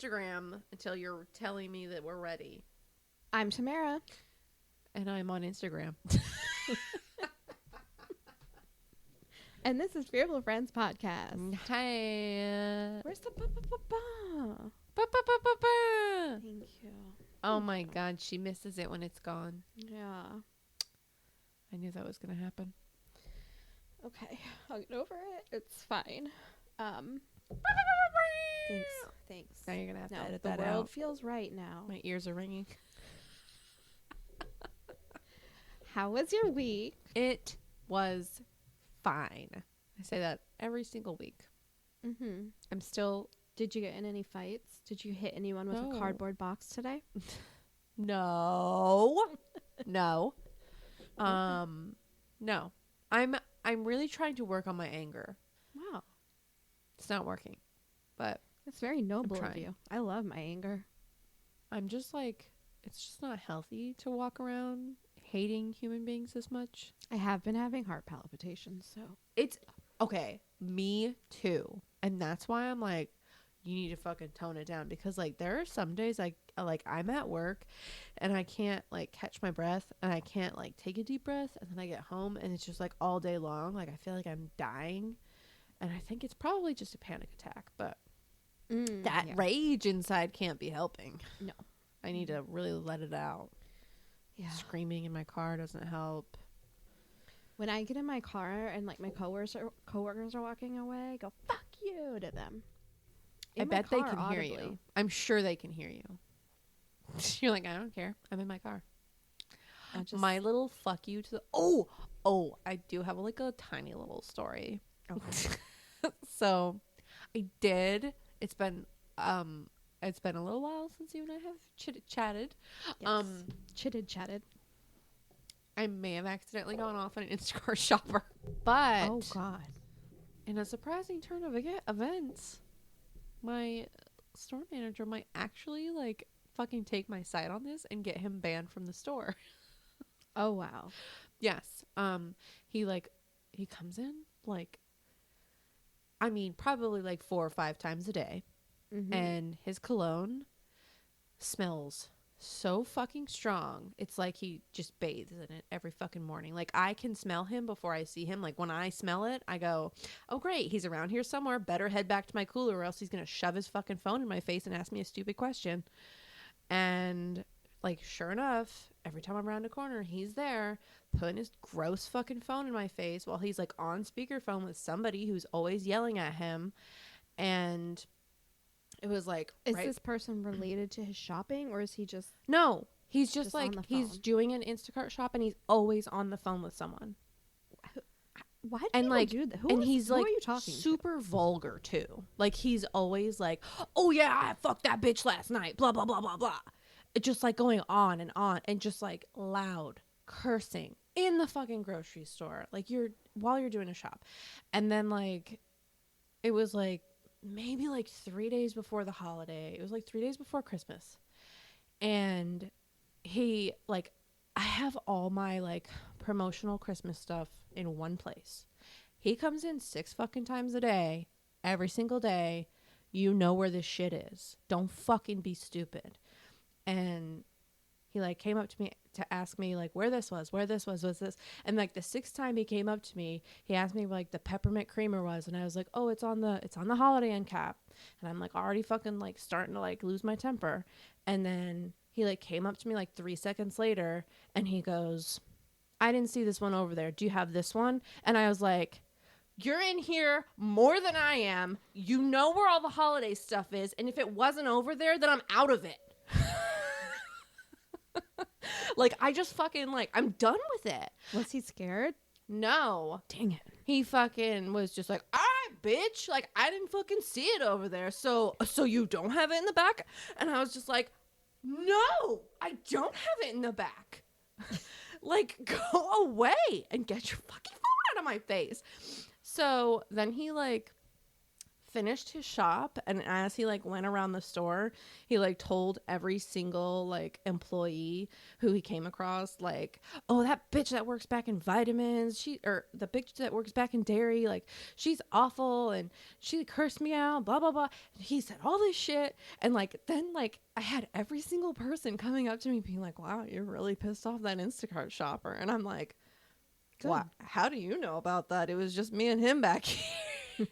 Instagram until you're telling me that we're ready. I'm Tamara. And I'm on Instagram. And this is Fearful Friends Podcast. Hi. Where's the ba-ba-ba-ba? Ba-ba-ba-ba-ba. Thank you. Oh my God, she misses it when it's gone. Yeah. I knew that was going to happen. Okay. I'll get over it. It's fine. Thanks. Now you're going to have to edit the that world out. feels right now. My ears are ringing. How was your week? It was fine. I say that every single week. Mm-hmm. I'm still... Did you get in any fights? Did you hit anyone with a cardboard box today? No. No. No. I'm really trying to work on my anger. Wow. It's not working. But That's very noble of you. I love my anger. I'm just like, it's just not healthy to walk around hating human beings this much. I have been having heart palpitations, so. It's okay. Me too. And that's why I'm like, you need to fucking tone it down, because like there are some days like I'm at work and I can't like catch my breath and I can't like take a deep breath, and then I get home and it's just like all day long, like I feel like I'm dying, and I think it's probably just a panic attack, but that rage inside can't be helping. No. I need to really let it out. Yeah. Screaming in my car doesn't help. When I get in my car and like my coworkers are walking away, I go, fuck you to them. I bet they can hear you. I'm sure they can hear you. You're like, I don't care. I'm in my car. My little fuck you to the... Oh, I do have like a tiny little story. Okay. So I did. It's been a little while since you and I have chatted. Yes. Chatted. I may have accidentally gone off on an Instacart shopper, but oh God, in a surprising turn of events, my store manager might actually like fucking take my side on this and get him banned from the store. Oh wow. Yes. He comes in like, I mean, probably like 4 or 5 times a day. Mm-hmm. And his cologne smells so fucking strong. It's like he just bathes in it every fucking morning. Like I can smell him before I see him. Like when I smell it, I go, oh great, he's around here somewhere. Better head back to my cooler or else he's going to shove his fucking phone in my face and ask me a stupid question. And like, sure enough, every time I'm around a corner, he's there putting his gross fucking phone in my face while he's like on speakerphone with somebody who's always yelling at him. And it was like, is this person related to his shopping, or is he just... No, he's just like, he's doing an Instacart shop and he's always on the phone with someone. Why do people do that? Who are you talking super vulgar too. Like he's always like, oh yeah, I fucked that bitch last night, blah, blah, blah, blah, blah. It's just like going on and just like loud cursing in the fucking grocery store. Like while you're doing a shop. And then like, it was like, maybe like 3 days before the holiday. It was like 3 days before Christmas. And he like, I have all my like promotional Christmas stuff in one place. He comes in 6 fucking times a day, every single day. You know where this shit is. Don't fucking be stupid. And he like came up to me to ask me like where this was, was this. And like the 6th time he came up to me, he asked me like the peppermint creamer was, and I was like, oh, it's on the holiday end cap. And I'm like already fucking like starting to like lose my temper. And then he like came up to me like 3 seconds later and he goes, I didn't see this one over there. Do you have this one? And I was like, you're in here more than I am. You know where all the holiday stuff is. And if it wasn't over there, then I'm out of it. Like, I just fucking, like, I'm done with it. Was he scared? No. Dang it. He fucking was just like, all right, bitch. Like, I didn't fucking see it over there. So you don't have it in the back? And I was just like, no, I don't have it in the back. Like, go away and get your fucking phone out of my face. So then he, like, finished his shop, and as he like went around the store, he like told every single like employee who he came across, like, oh, that bitch that works back in vitamins, or the bitch that works back in dairy, like, she's awful and she cursed me out, blah blah blah. And he said all this shit, and like then like I had every single person coming up to me being like, wow, you're really pissed off that Instacart shopper. And I'm like, what? How do you know about that? It was just me and him back here.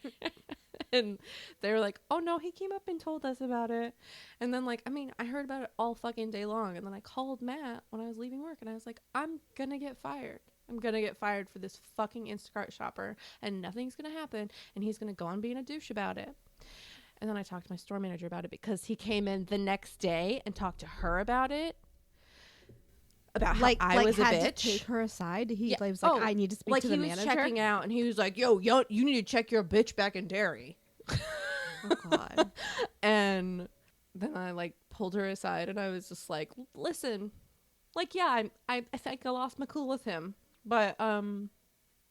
And they were like, oh no, he came up and told us about it. And then like, I mean, I heard about it all fucking day long. And then I called Matt when I was leaving work, and I was like, I'm gonna get fired. I'm gonna get fired for this fucking Instacart shopper, and nothing's gonna happen, and he's gonna go on being a douche about it. And then I talked to my store manager about it, because he came in the next day and talked to her about it. About how I was a bitch. Had to take her aside. He Yeah. was like, I need to speak to the manager. Like, he was checking out, and he was like, yo, you need to check your bitch back in dairy. Oh, God. And then I, like, pulled her aside, and I was just like, listen, like, yeah, I think I lost my cool with him. But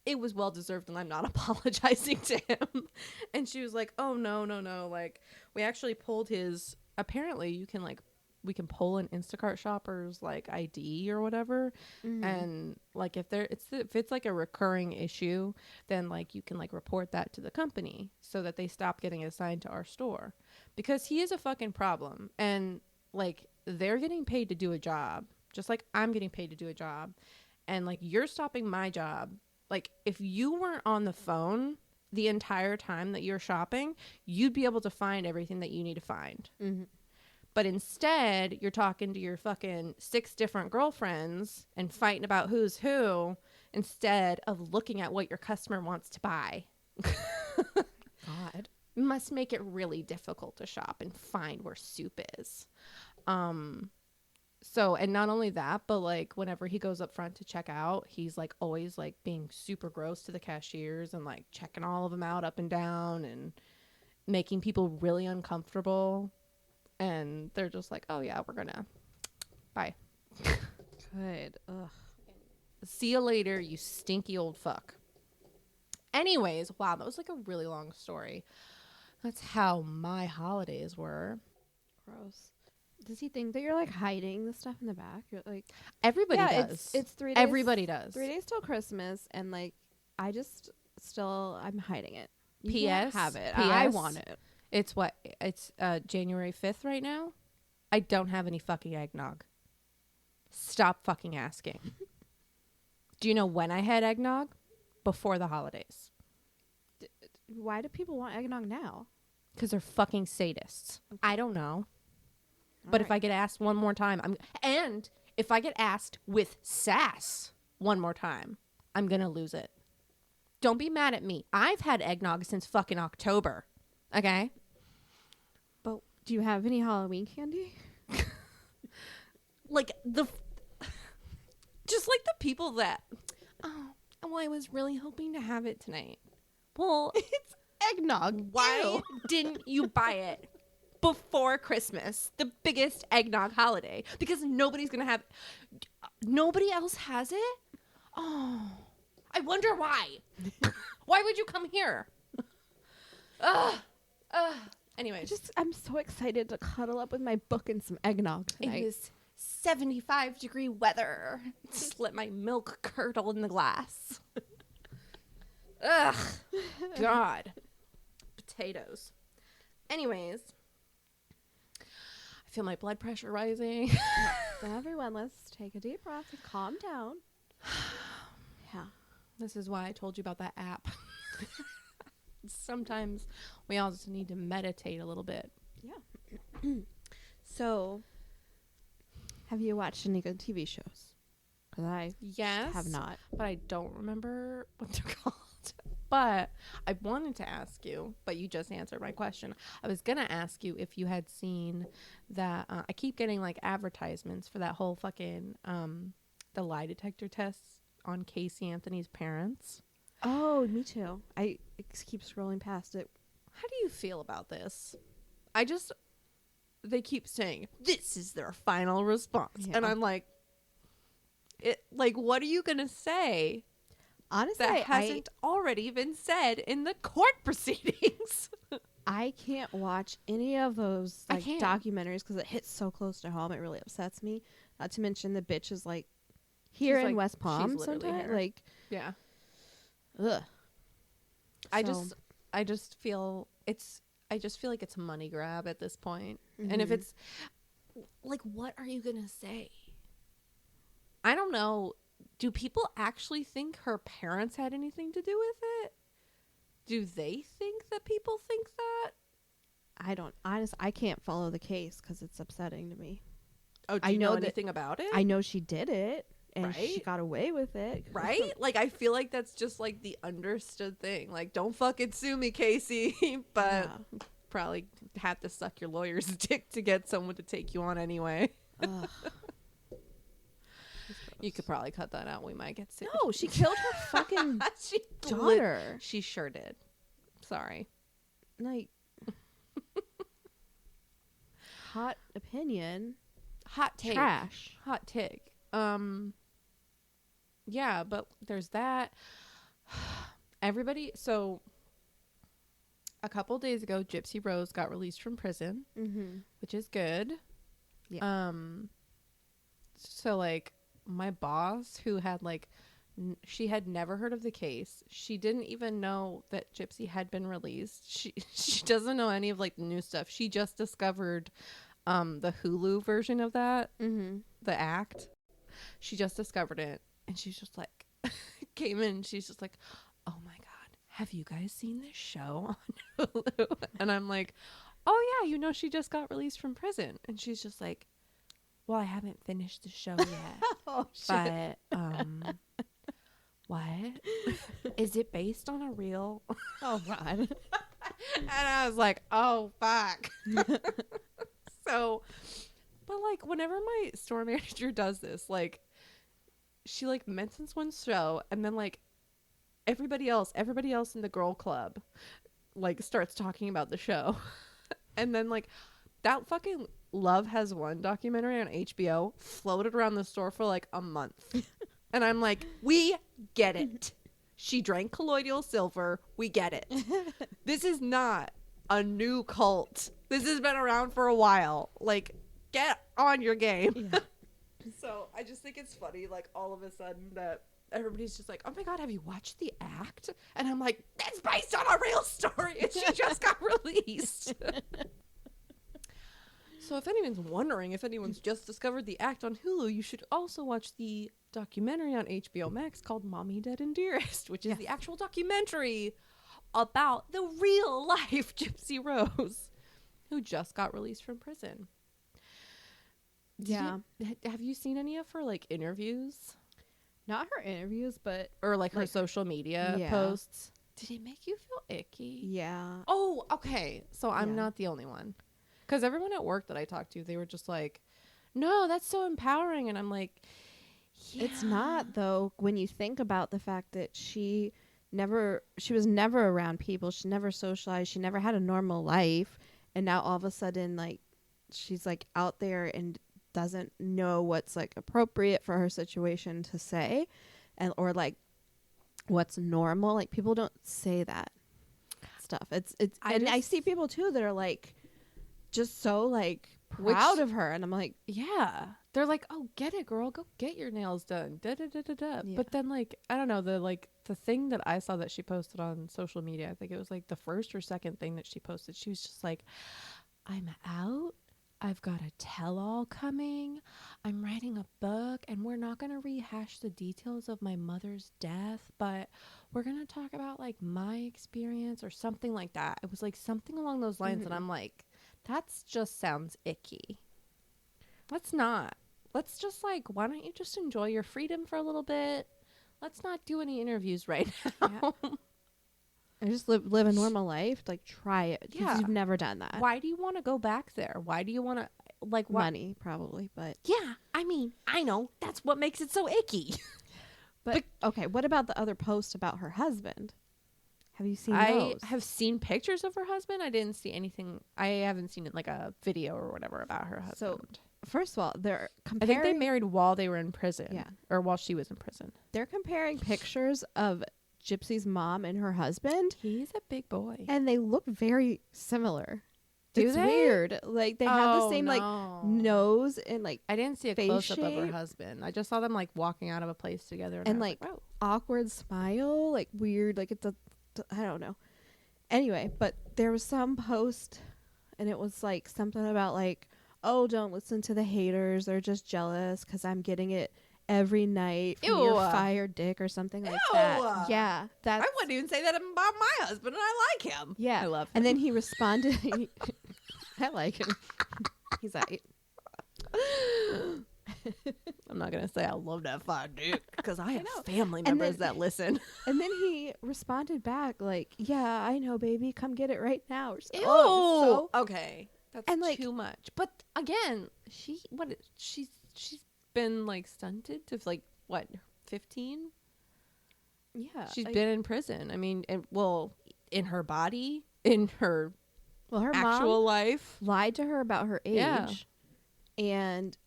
it was well-deserved, and I'm not apologizing to him. And she was like, oh, no. Like, we actually pulled his... Apparently, you can, like, we can pull an Instacart shopper's like ID or whatever. And like if it's like a recurring issue, then like you can like report that to the company so that they stop getting assigned to our store, because he is a fucking problem. And like, they're getting paid to do a job, just like I'm getting paid to do a job, and like, you're stopping my job. Like, if you weren't on the phone the entire time that you're shopping, you'd be able to find everything that you need to find. But instead, you're talking to your fucking 6 different girlfriends and fighting about who's who, instead of looking at what your customer wants to buy. God. Must make it really difficult to shop and find where soup is. So, and not only that, but like whenever he goes up front to check out, he's like always like being super gross to the cashiers and like checking all of them out up and down and making people really uncomfortable. And they're just like, oh yeah, we're gonna bye. Good. Ugh. See you later, you stinky old fuck. Anyways, wow, that was like a really long story. That's how my holidays were. Gross. Does he think that you're like hiding the stuff in the back? You're like, everybody does. It's 3 days. Everybody does. 3 days till Christmas, and like, I'm hiding it. You P.S. can't have it. P.S. I want it. It's what? It's January 5th right now. I don't have any fucking eggnog. Stop fucking asking. Do you know when I had eggnog? Before the holidays. Why do people want eggnog now? Because they're fucking sadists. I don't know. But if I get asked one more time, and if I get asked with sass one more time, I'm going to lose it. Don't be mad at me. I've had eggnog since fucking October. Okay? But do you have any Halloween candy? Like just like the people that, oh, well, I was really hoping to have it tonight. Well, It's eggnog. why Ew. didn't you buy it before Christmas, the biggest eggnog holiday? Because nobody else has it? Oh, I wonder why. Why would you come here? Anyways, I'm so excited to cuddle up with my book and some eggnog tonight. it is 75-degree weather. Just let my milk curdle in the glass. Ugh. God. Potatoes. Anyways, I feel my blood pressure rising. So everyone, let's take a deep breath and calm down. Yeah. This is why I told you about that app. Sometimes we all just need to meditate a little bit. Yeah. So, have you watched any good TV shows? Because I have not. But I don't remember what they're called. But I wanted to ask you, but you just answered my question. I was going to ask you if you had seen that. I keep getting like advertisements for that whole fucking the lie detector tests on Casey Anthony's parents. Oh, me too. I keep scrolling past it. How do you feel about this? They keep saying, this is their final response. Yeah. And I'm like, what are you going to say Honestly, that hasn't already been said in the court proceedings? I can't watch any of those I like can't. documentaries because it hits so close to home. It really upsets me. Not to mention the bitch is like here She's, in like, West Palm she's literally sometimes. here. Like, Yeah. ugh. I just feel like it's a money grab at this point. Mm-hmm. And if it's like, what are you gonna say? I don't know. Do people actually think her parents had anything to do with it? Do they think that people think that? I don't. I can't follow the case because it's upsetting to me. Oh, do you know anything about it? I know she did it and she Right? got away with it. Right? Like, I feel like that's just like the understood thing. Like, don't fucking sue me, Casey. But probably have to suck your lawyer's dick to get someone to take you on anyway. Ugh. You could probably cut that out. We might get sued. No, she killed her fucking daughter. She sure did. Sorry. Like, hot opinion. Hot take. Trash. Hot take. Yeah, but there's that. Everybody. So a couple days ago, Gypsy Rose got released from prison, which is good. Yeah. So like my boss, who had like, she had never heard of the case. She didn't even know that Gypsy had been released. She doesn't know any of like the new stuff. She just discovered the Hulu version of that, the act. She just discovered it, and she's just like, came in. She's just like, oh my god, have you guys seen this show on Hulu? And I'm like, oh yeah, you know, she just got released from prison. And she's just like, well, I haven't finished the show yet. Oh shit. But what? Is it based on a real? Oh god. And I was like, oh fuck. So, but like whenever my store manager does this, like she like mentions one show, and then like everybody else in the girl club like starts talking about the show. And then like that fucking Love Has Won documentary on HBO floated around the store for like a month. And I'm like, we get it. She drank colloidal silver. We get it. This is not a new cult. This has been around for a while. Like, get on your game. Yeah. So I just think it's funny, like all of a sudden that everybody's just like, oh my god, have you watched The Act? And I'm like, that's based on a real story and she just got released. So if anyone's wondering if anyone's just discovered The Act on Hulu, you should also watch the documentary on HBO Max called Mommy, Dead and Dearest, which is the actual documentary about the real life Gypsy Rose, who just got released from prison. Have you seen any of her like interviews? Not her interviews, but or like her social media posts. Did it make you feel icky? Yeah. Oh, okay. So I'm not the only one. Because everyone at work that I talked to, they were just like, no, that's so empowering. And I'm like, yeah. It's not, though, when you think about the fact that she was never around people. She never socialized. She never had a normal life. And now all of a sudden, like, she's like out there and doesn't know what's like appropriate for her situation to say, and or like what's normal. Like, people don't say that stuff. I see people too that are like just so like proud of her, and I'm like, yeah, they're like, oh, get it, girl, go get your nails done, da da da da da. But then like, I don't know, the thing that I saw that she posted on social media, I think it was like the first or second thing that she posted, she was just like, I'm out, I've got a tell-all coming, I'm writing a book, and we're not going to rehash the details of my mother's death, but we're going to talk about like my experience or something like that. It was like something along those lines. And I'm like, that's just sounds icky. Let's not. Let's just like, why don't you just enjoy your freedom for a little bit? Let's not do any interviews right now. Yeah. And just live a normal life. Like, try it. Yeah. You've never done that. Why do you want to go back there? Why do you want to, like, money, probably, but. Yeah. I mean, I know. That's what makes it so icky. but, okay, what about the other post about her husband? Have you seen those? I have seen pictures of her husband. I didn't see anything. I haven't seen like a video or whatever about her husband. So, first of all, they're comparing. I think they married while they were in prison. Yeah. Or while she was in prison. They're comparing pictures of Gypsy's mom and her husband, He's a big boy. and they look very similar. Do It's they? weird. Like they have the same like no. nose and like I didn't see a face close up of her shape. husband. I just saw them like walking out of a place together, and And, I was like, like, oh. awkward smile, like weird, like it's I don't know. Anyway, but there was some post, and it was like something about like, oh, don't listen to the haters. They're just jealous because I'm getting it every night from your Ew. fire dick or something like Ew. that. Yeah, that's I wouldn't even say that about my husband, and I like him. yeah. I love him. And then he responded. I like him. He's like, I'm not gonna say I love that fire dick because I have know. family And members then- that listen. and then he responded back like, yeah, I know, baby, come get it right now. Or something. Ew. Oh, it was so Okay, that's And, like- too much. But again, she's been like stunted to like what 15? yeah. She's like- been in prison. I mean, in her body, in her well, her actual mom life. lied to her about her age, Yeah. and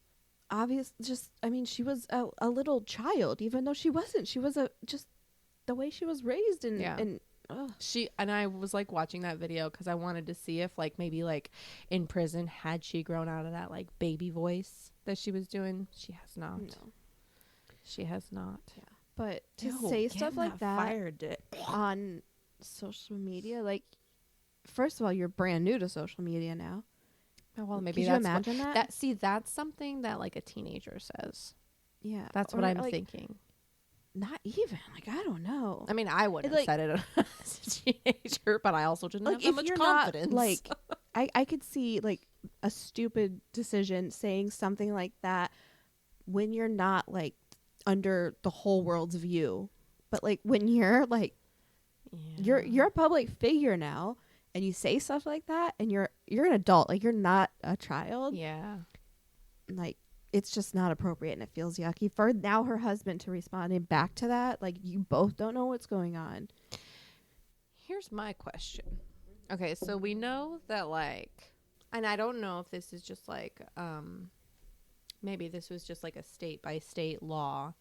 she was a little child, even though she wasn't. She was just the way she was raised, and Yeah. and ugh. I was like watching that video because I wanted to see if like maybe like in prison had she grown out of that like baby voice that she was doing. She has not. No. She has not. But to Ew, say get stuff in like that fire dick. on social media, like, first of all, you're brand new to social media now. Oh, well, maybe Could you that's imagine that? that's something that like a teenager says. Yeah, That's or, what I'm like, thinking. Not even like I don't know. I mean, I wouldn't like- have said it as a teenager, but I also didn't Like have that if much you're confidence. not like, I could see like a stupid decision saying something like that when you're not like under the whole world's view, but like when you're like you're a public figure now, and you say stuff like that, and you're an adult, like you're not a child. yeah. Like it's just not appropriate, and it feels yucky for now her husband to respond back to that. Like you both don't know what's going on. Here's my question. Okay, so we know that like, and I don't know if this is just like, maybe this was just like a state by state law,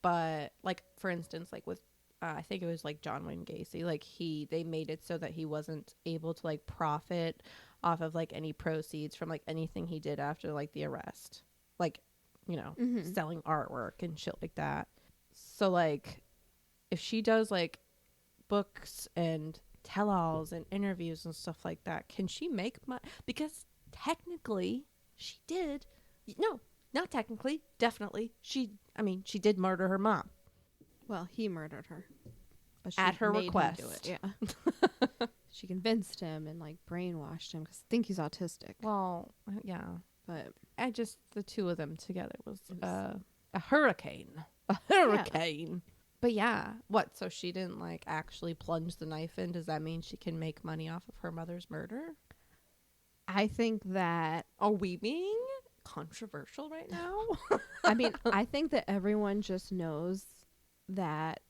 but like for instance, like with, I think it was like John Wayne Gacy, like they made it so that he wasn't able to like profit off of like any proceeds from like anything he did after like the arrest, like, you know, selling artwork and shit like that. So like, if she does like books and tell-alls and interviews and stuff like that, can she make money? Because technically she did. No, not technically, definitely she did murder her mom Well, he murdered her, but at her made him do request. it. Yeah. She convinced him and like brainwashed him because I think he's autistic. Well, yeah, But the two of them together was a hurricane. A hurricane. But yeah, what? So she didn't like actually plunge the knife in? Does that mean she can make money off of her mother's murder? I think that Are we being controversial right now? I think that everyone just knows that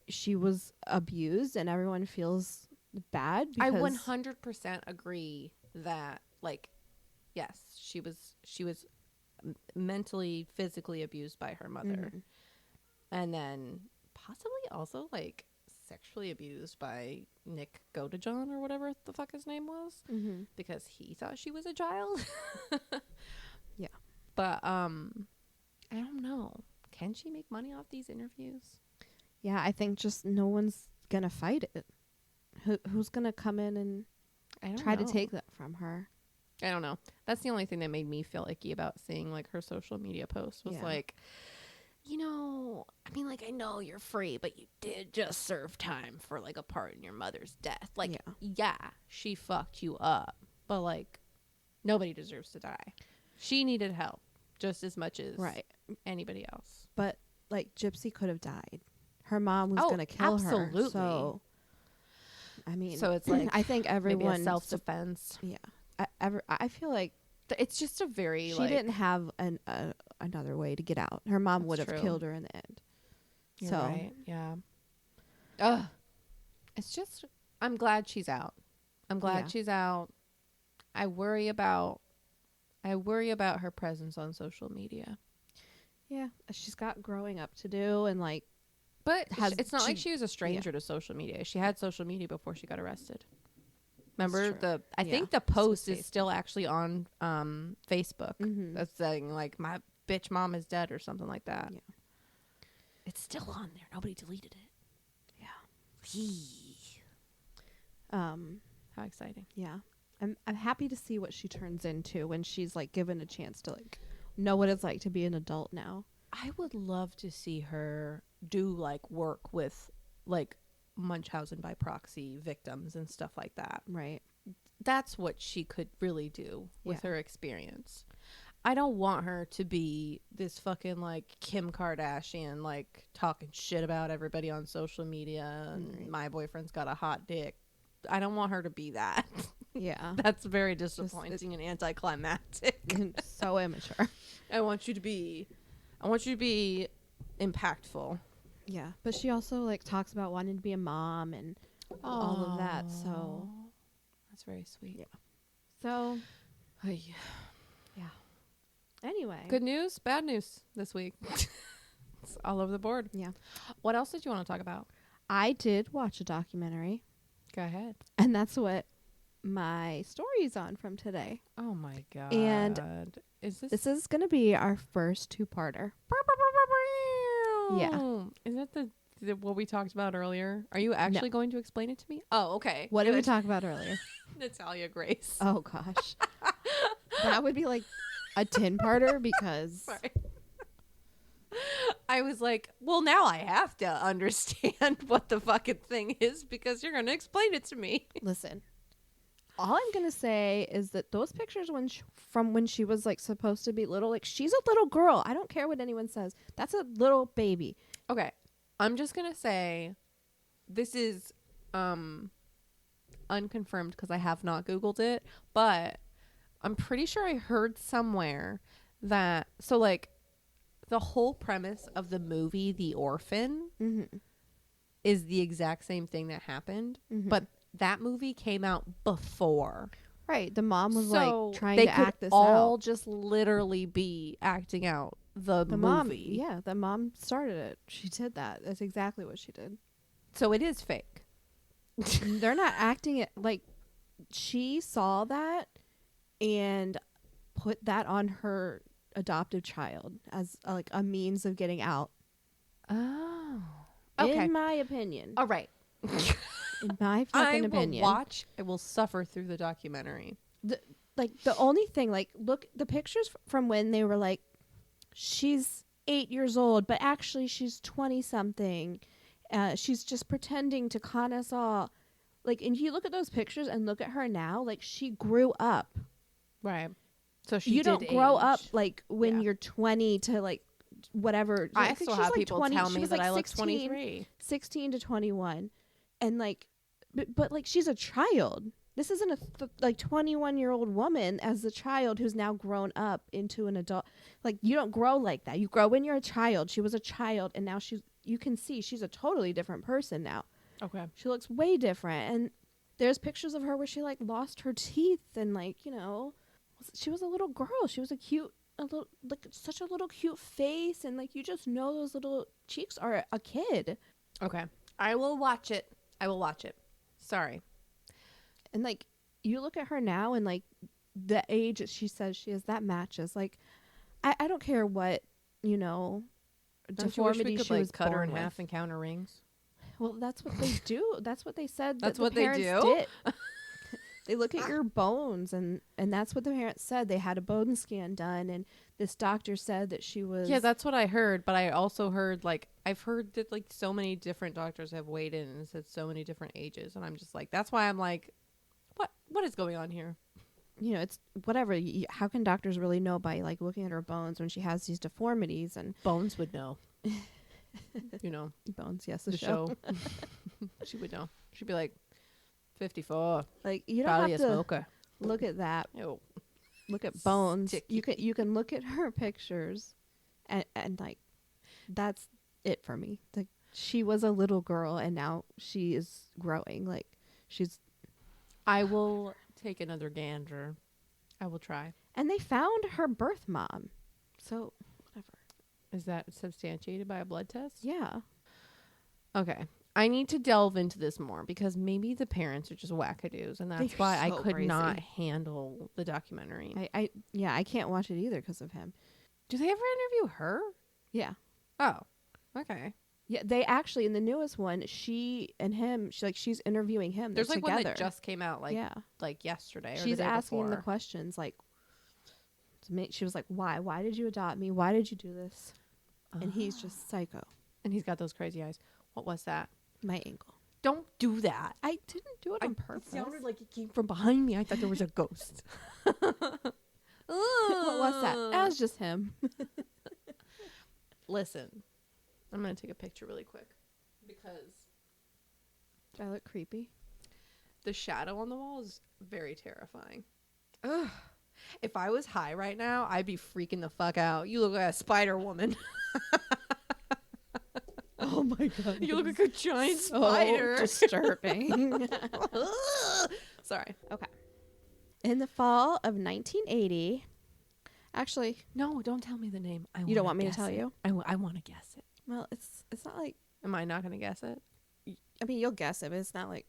she was abused, and everyone feels bad. I Because 100% agree that like, yes, she was mentally, physically abused by her mother, Mhm. and then possibly also like sexually abused by Nick Godejohn or whatever the fuck his name was, because he thought she was a child. Yeah. But I don't know. Can she make money off these interviews? Yeah, I think just no one's gonna fight it. Who's gonna come in and I don't try know. to take that from her? I don't know. That's the only thing that made me feel icky about seeing like her social media posts was Yeah. like, you know, I mean, like, I know you're free, but you did just serve time for like a part in your mother's death. Like, yeah, she fucked you up, but like, nobody deserves to die. She needed help just as much as anybody else. But like Gypsy could have died. Her mom was gonna kill absolutely. her. So I mean, So it's like, I think everyone maybe a self-defense. Yeah, I feel like It's just a very she like, didn't have another way to get out. Her mom That's would have true. killed her in the end. You're so right. Yeah. Ugh. It's just, I'm glad she's out. I'm glad Yeah. she's out. I worry about her presence on social media. yeah, she's got growing up to do, and like But it's not like she was a stranger to social media. She had social media before she got arrested. Remember I think the post is still actually on Facebook. That's saying like my bitch mom is dead or something like that. Yeah. It's still on there. Nobody deleted it. How exciting. Yeah. I'm happy to see what she turns into when she's like given a chance to like know what it's like to be an adult now. I would love to see her do like work with like Munchausen by proxy victims and stuff like that. Right. That's what she could really do with her experience. I don't want her to be this fucking like Kim Kardashian, like talking shit about everybody on social media and my boyfriend's got a hot dick. I don't want her to be that. Yeah. That's very disappointing and anticlimactic. So immature. I want you to be impactful. Yeah. But she also like talks about wanting to be a mom and all of that. So that's very sweet. Yeah. So yeah. Anyway. Good news, bad news this week. It's all over the board. Yeah. What else did you want to talk about? I did watch a documentary. Go ahead. And that's what my story's on from today. Oh my God. And this is going to be our first two-parter. Yeah. Is that the what we talked about earlier? Are you actually going to explain it to me? Oh, okay. What did we talk about earlier? Natalia Grace. Oh gosh. That would be like a 10-parter because Sorry. I was like, well, now I have to understand what the fucking thing is because you're going to explain it to me. Listen, all I'm going to say is that those pictures from when she was like supposed to be little, like she's a little girl. I don't care what anyone says. That's a little baby. Okay. I'm just going to say this is unconfirmed because I have not Googled it, but I'm pretty sure I heard somewhere that, so like, the whole premise of the movie The Orphan is the exact same thing that happened, but that movie came out before. Right. The mom was like trying to act this out. They could all out. just literally be acting out the movie. Mom, yeah, the mom started it. She did that. That's exactly what she did. So it is fake. They're not acting it like she saw that and put that on her adoptive child as like a means of getting out. Oh, okay. In my opinion. All right. In my fucking opinion. I will suffer through the documentary. The only thing, like, look, the pictures from when they were like, she's 8 years old, but actually she's 20 something. She's just pretending to con us all. Like, and you look at those pictures and look at her now, like she grew up. Right. So you don't grow up like when you're 20 to like whatever. I still have people tell me that I look 23. 16 to 21. And like, but like she's a child. This isn't a 21-year-old woman as a child who's now grown up into an adult. Like you don't grow like that. You grow when you're a child. She was a child and now you can see she's a totally different person now. Okay. She looks way different. And there's pictures of her where she like lost her teeth and like, you know, she was a little girl. She was such a little cute face. And like, you just know those little cheeks are a kid. Okay. I will watch it. Sorry. And like, you look at her now and like the age that she says she is, that matches. Like, I don't care what, you know, deformity she was cut her in born half with. and count her rings. Well, that's what they do. That's what they said. That's that what the they parents do? Did. They look at your bones, and that's what the parents said. They had a bone scan done, and this doctor said that she was... Yeah, that's what I heard, but I also heard, like, I've heard that, like, so many different doctors have weighed in and said so many different ages, and I'm just like, that's why I'm like, what is going on here? You know, it's whatever. How can doctors really know by, like, looking at her bones when she has these deformities? And Bones would know. You know. Bones, yes, the show. She would know. She'd be like, 54. Like, you don't Probably have a to smoker. look at that. Ew. Look at bones. Sticky. You can look at her pictures, and like, that's it for me. Like, she was a little girl, and now she is growing. Like, she's... I will take another gander. I will try. And they found her birth mom. So, whatever. Is that substantiated by a blood test? Yeah. Okay. I need to delve into this more because maybe the parents are just wackadoos, and that's why I could not handle the documentary. I can't watch it either because of him. Do they ever interview her? Yeah. Oh, okay. Yeah, they actually in the newest one, she and him, she's interviewing him. There's like together. one that just came out like yesterday. Or She's the day asking before. the questions like, she was like, "Why? Why did you adopt me? Why did you do this?" And he's just psycho. And he's got those crazy eyes. What was that? My ankle. Don't do that. I didn't do it on purpose. It sounded like it came from behind me. I thought there was a ghost. What was that? That was just him. Listen, I'm going to take a picture really quick because Do I look creepy? the shadow on the wall is very terrifying. Ugh. If I was high right now, I'd be freaking the fuck out. You look like a spider woman. Oh my god. You look like a giant spider. Disturbing. Sorry. Okay. In the fall of 1980, actually, No, don't tell me the name. you don't want me to tell you? I want to guess it. Well, it's not like, Am I not going to guess it? I mean, you'll guess it, but it's not like,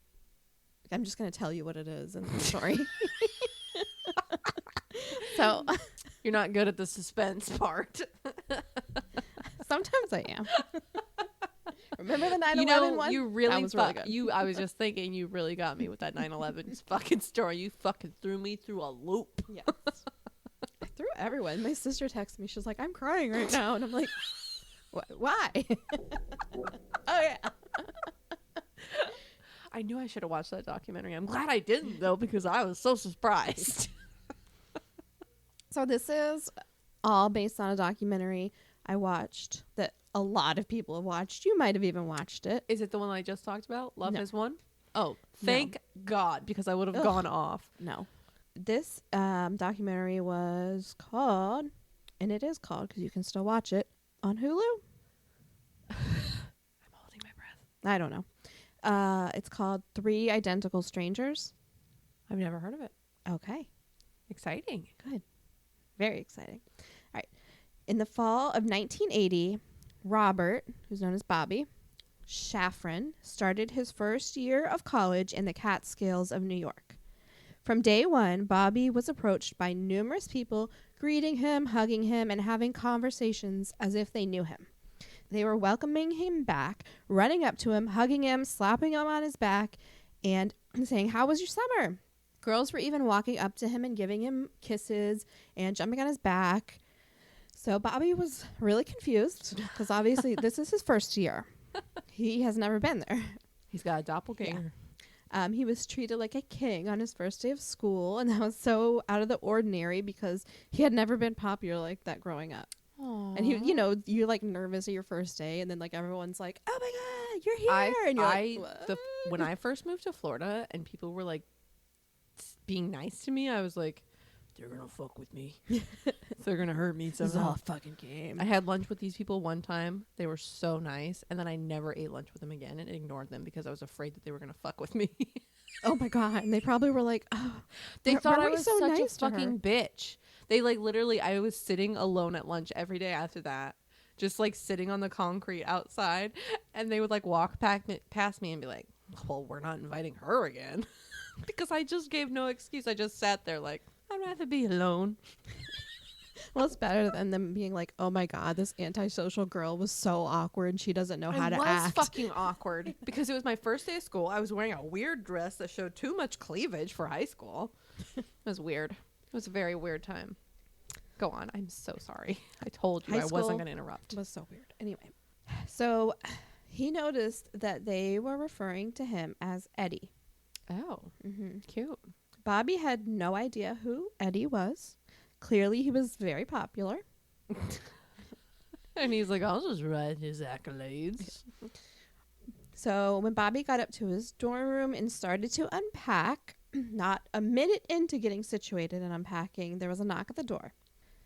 I'm just going to tell you what it is in the story. So, You're not good at the suspense part. sometimes I am. Remember the 9/11 one? You really That was really good. I was just thinking you really got me with that 9/11 fucking story. You fucking threw me through a loop. Yes. I threw everyone. My sister texted me. She was like, "I'm crying right now." And I'm like, why? Oh, yeah. I knew I should have watched that documentary. I'm glad I didn't, though, because I was so surprised. So this is all based on a documentary I watched that a lot of people have watched. You might have even watched it. Is it the one I just talked about? Love No. Has Won? Oh, thank God, because I would have gone off. No. This documentary was called, and it is called because you can still watch it on Hulu. I'm holding my breath. I don't know. It's called 3 Identical Strangers. I've never heard of it. Okay. Exciting. Good. Very exciting. All right. In the fall of 1980, Robert, who's known as Bobby Shafran, started his first year of college in the Catskills of New York. From day one, Bobby was approached by numerous people, greeting him, hugging him, and having conversations as if they knew him. They were welcoming him back, running up to him, hugging him, slapping him on his back, and saying, "How was your summer?" Girls were even walking up to him and giving him kisses and jumping on his back. So Bobby was really confused because obviously this is his first year. He has never been there. He's got a doppelganger. He was treated like a king on his first day of school, and that was so out of the ordinary because he had never been popular like that growing up. Aww. And you're like nervous at your first day, and then like everyone's like, "Oh my god, you're here!" And you're like, "What?" When I first moved to Florida and people were like being nice to me, I was like, they're gonna fuck with me. They're gonna hurt me somehow. This is all a fucking game. I had lunch with these people one time. They were so nice, and then I never ate lunch with them again and ignored them because I was afraid that they were gonna fuck with me. Oh my god! And they probably were like, "Oh, they thought I we was so such nice a to her?" fucking bitch. They like literally, I was sitting alone at lunch every day after that, just like sitting on the concrete outside, and they would like walk past me and be like, "Well, we're not inviting her again," because I just gave no excuse. I just sat there like, I'd rather be alone. Well, it's better than them being like, "Oh my god, this antisocial girl was so awkward and she doesn't know how to act." It was fucking awkward because it was my first day of school. I was wearing a weird dress that showed too much cleavage for high school. It was weird. It was a very weird time. Go on. I'm so sorry. I told you High I school wasn't going to interrupt. It was so weird. Anyway, so he noticed that they were referring to him as Eddie. Oh, cute. Bobby had no idea who Eddie was. Clearly, he was very popular. And he's like, I'll just write his accolades. So when Bobby got up to his dorm room and started to unpack, not a minute into getting situated and unpacking, there was a knock at the door.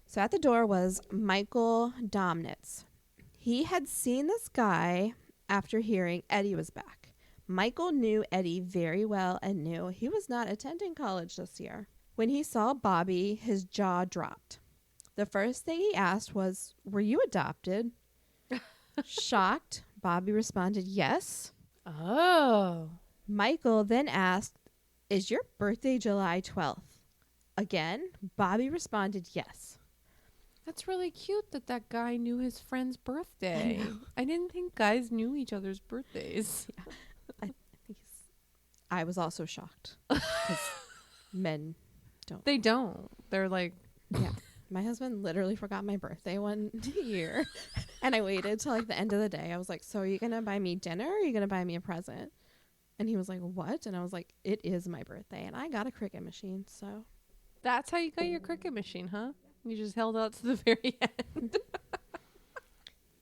So at the door was Michael Domnitz. He had seen this guy after hearing Eddie was back. Michael knew Eddie very well and knew he was not attending college this year. When he saw Bobby, his jaw dropped. The first thing he asked was, "Were you adopted?" Shocked, Bobby responded, yes. Oh. Michael then asked, is your birthday July 12th? Again, Bobby responded, yes. That's really cute that guy knew his friend's birthday. I didn't think guys knew each other's birthdays. Yeah. I was also shocked. Because men don't. They don't. They're like... Yeah. My husband literally forgot my birthday one year. And I waited till like the end of the day. I was like, so are you going to buy me dinner or are you going to buy me a present? And he was like, what? And I was like, it is my birthday. And I got a Cricut machine, so. That's how you got your Cricut machine, huh? You just held out to the very end.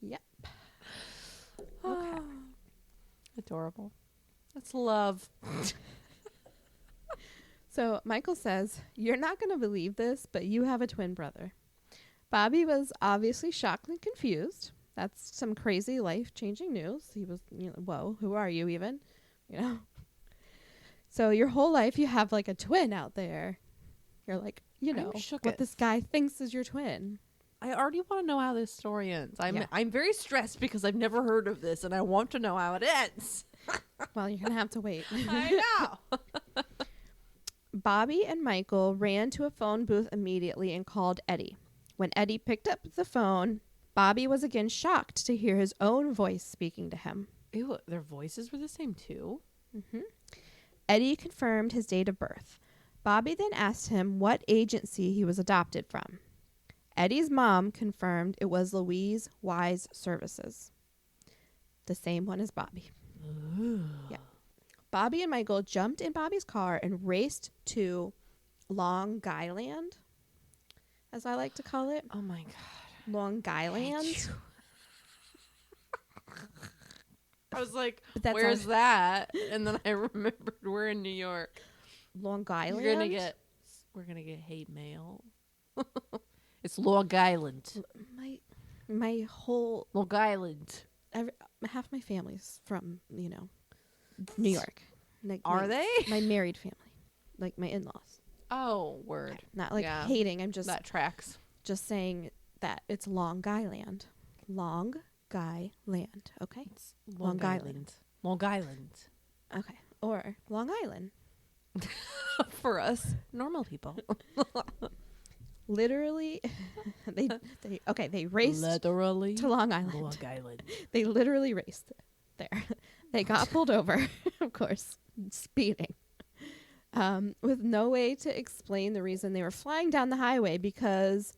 Yep. Okay. Adorable. That's love. So Michael says, you're not going to believe this, but you have a twin brother. Bobby was obviously shocked and confused. That's some crazy life-changing news. He was, whoa, who are you even? So your whole life you have like a twin out there. You're like, what this guy thinks is your twin. I already want to know how this story ends. I'm very stressed because I've never heard of this and I want to know how it ends. Well, you're going to have to wait. I know. Bobby and Michael ran to a phone booth immediately and called Eddie. When Eddie picked up the phone, Bobby was again shocked to hear his own voice speaking to him. Ew, their voices were the same too? Mm-hmm. Eddie confirmed his date of birth. Bobby then asked him what agency he was adopted from. Eddie's mom confirmed it was Louise Wise Services. The same one as Bobby. Ooh. Yeah. Bobby and Michael jumped in Bobby's car and raced to Long Guyland, as I like to call it. Oh my God. Long Guyland. I was like, where's that? And then I remembered we're in New York. Long Island. We're gonna get hate mail. It's Long Island. My whole Long Island. half my family's from New York. Like they? My married family, like my in-laws. Oh, word. Okay. Not like hating. I'm just that tracks. Just saying that it's Long Guyland. Long Guy Land. Okay. It's Long Island. Long Island. Okay. Or Long Island. For us normal people. Literally, they raced literally to Long Island. Long Island. They literally raced there. They got pulled over, of course, speeding, with no way to explain the reason they were flying down the highway, because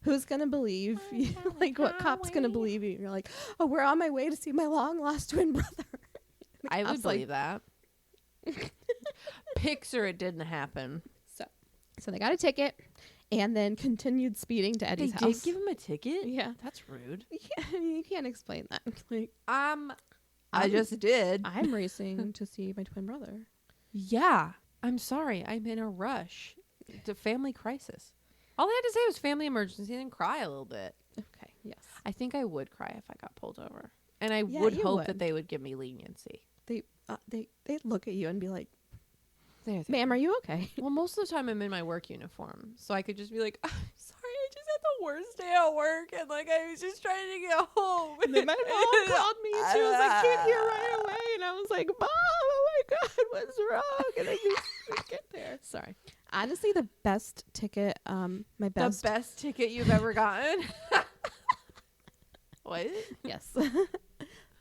who's going to believe you? Like, what cop's going to believe you? You're like, oh, we're on my way to see my long-lost twin brother. I would believe that. Picture it didn't happen. So they got a ticket and then continued speeding to Eddie's house. They did give him a ticket? Yeah. That's rude. Yeah, you can't explain that. Like, I just did. I'm racing to see my twin brother. Yeah. I'm sorry. I'm in a rush. It's a family crisis. All I had to say was family emergency and cry a little bit. Okay, yes. I think I would cry if I got pulled over. And I would hope that they would give me leniency. They'd look at you and be like, there. Ma'am, are you okay? Well, most of the time I'm in my work uniform. So I could just be like, sorry, I just had the worst day at work. And like, I was just trying to get home. And then my mom called me and she was like, get here right away. And I was like, Mom, oh my God, what's wrong? And I just get there. Sorry. Honestly, the best ticket, the best ticket you've ever gotten? What? Yes.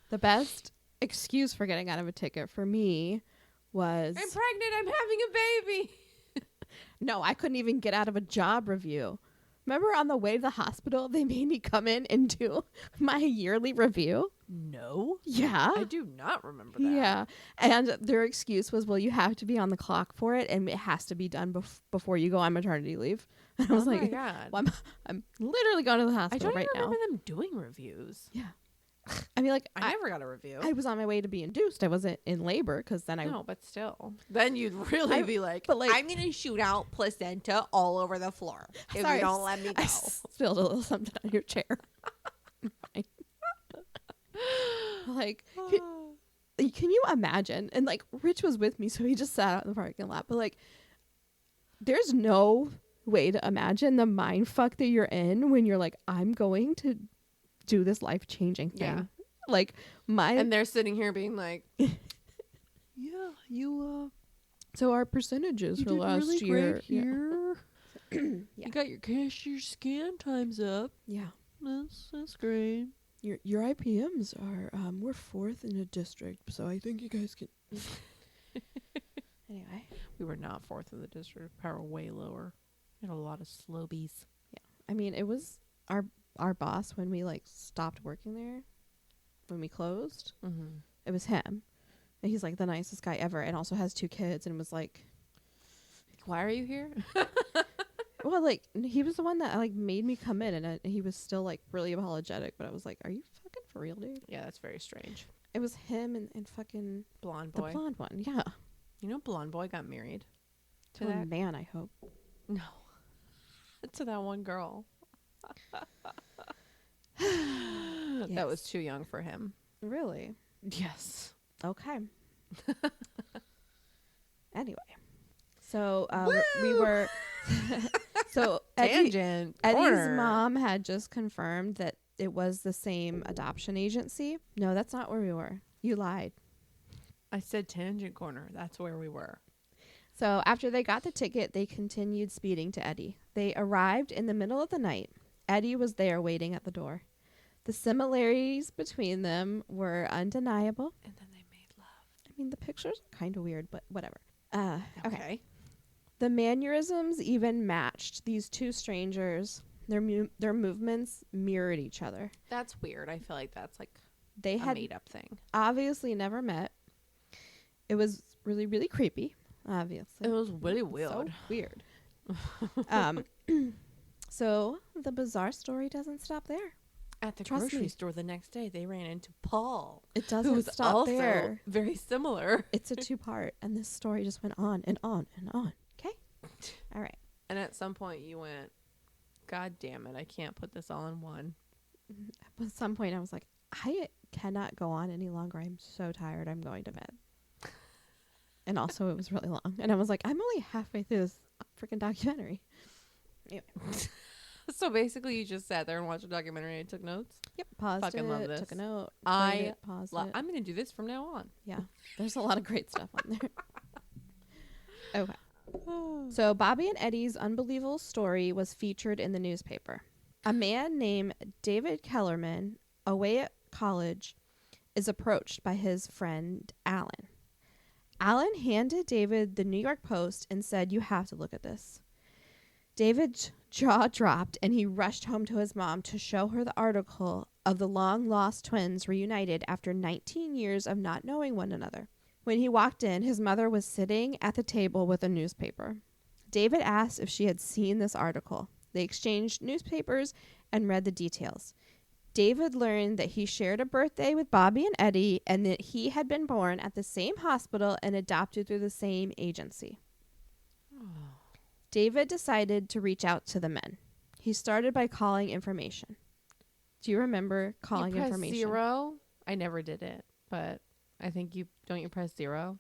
The best excuse for getting out of a ticket for me was, I'm pregnant, I'm having a baby. No, I couldn't even get out of a job review. Remember on the way to the hospital, they made me come in and do my yearly review? No. Yeah. I do not remember that. Yeah. And their excuse was, well, you have to be on the clock for it, and it has to be done before you go on maternity leave. And I was like, my God. Well, I'm literally going to the hospital right now. I don't even remember them doing reviews. Yeah. I mean, like, I never got a review. I was on my way to be induced. I wasn't in labor because then No, but still. Then you'd really be like, I'm going to shoot out placenta all over the floor if you don't let me go. I spilled a little something on your chair. Like, can you imagine? And like, Rich was with me, so he just sat out in the parking lot. But like, there's no way to imagine the mind fuck that you're in when you're like, I'm going to do this life-changing thing. Yeah. Like And they're sitting here being like, yeah, so our percentages you for did last really year. great here. Yeah. You got your cashier scan times up. Yeah. That's great. Your IPMs are we're 4th in a district, so I think you guys can. Anyway, We were not 4th in the district. Power way lower. We had a lot of slobies. yeah. I mean, it was our boss when we like stopped working there, when we closed. Mm-hmm. It was him, and he's like the nicest guy ever, and also has 2 kids, and was like, why are you here? well, like he was the one that like made me come in, and he was still like really apologetic, but I was like, are you fucking for real, dude? Yeah, that's very strange. It was him and fucking Blonde the boy. blonde one. Yeah. You know, blonde boy got married To a man, I hope. No, to that one girl. Yes. That was too young for him. Really? Yes. Okay. Anyway, so Woo! we were. So Tangent. Eddie's corner. mom had just confirmed that it was the same adoption agency. No, that's not where we were. You lied. I said tangent corner. That's where we were. So after they got the ticket, they continued speeding to Eddie. They arrived in the middle of the night. Eddie was there waiting at the door. The similarities between them were undeniable. And then they made love. I mean, the pictures are kind of weird, but whatever. Okay. The mannerisms even matched these 2 strangers. Their movements mirrored each other. That's weird. I feel like that's like They a had made up thing. obviously never met. It was really, really creepy, obviously. It was really weird. So weird. So the bizarre story doesn't stop there. At the Trust grocery me. store the next day, they ran into Paul, It who doesn't was stop also there. very similar. It's a 2-part, and this story just went on and on and on. Okay? All right. And at some point, you went, "God damn it! I can't put this all in one." At some point, I was like, I cannot go on any longer. I'm so tired. I'm going to bed. And also, it was really long. And I was like, I'm only halfway through this freaking documentary. Anyway. So basically, you just sat there and watched a documentary and took notes. Yep. Paused Fucking it. love this. Took a note. I played it, paused it. I'm going to do this from now on. Yeah. There's a lot of great stuff on there. Okay. So Bobby and Eddie's unbelievable story was featured in the newspaper. A man named David Kellerman, away at college, is approached by his friend Alan. Alan handed David the New York Post and said, "You have to look at this." David's jaw dropped, and he rushed home to his mom to show her the article of the long-lost twins reunited after 19 years of not knowing one another. When he walked in, his mother was sitting at the table with a newspaper. David asked if she had seen this article. They exchanged newspapers and read the details. David learned that he shared a birthday with Bobby and Eddie, and that he had been born at the same hospital and adopted through the same agency. David decided to reach out to the men. He started by calling information. Do you remember calling you press information? 0. I never did it, but I think you press 0.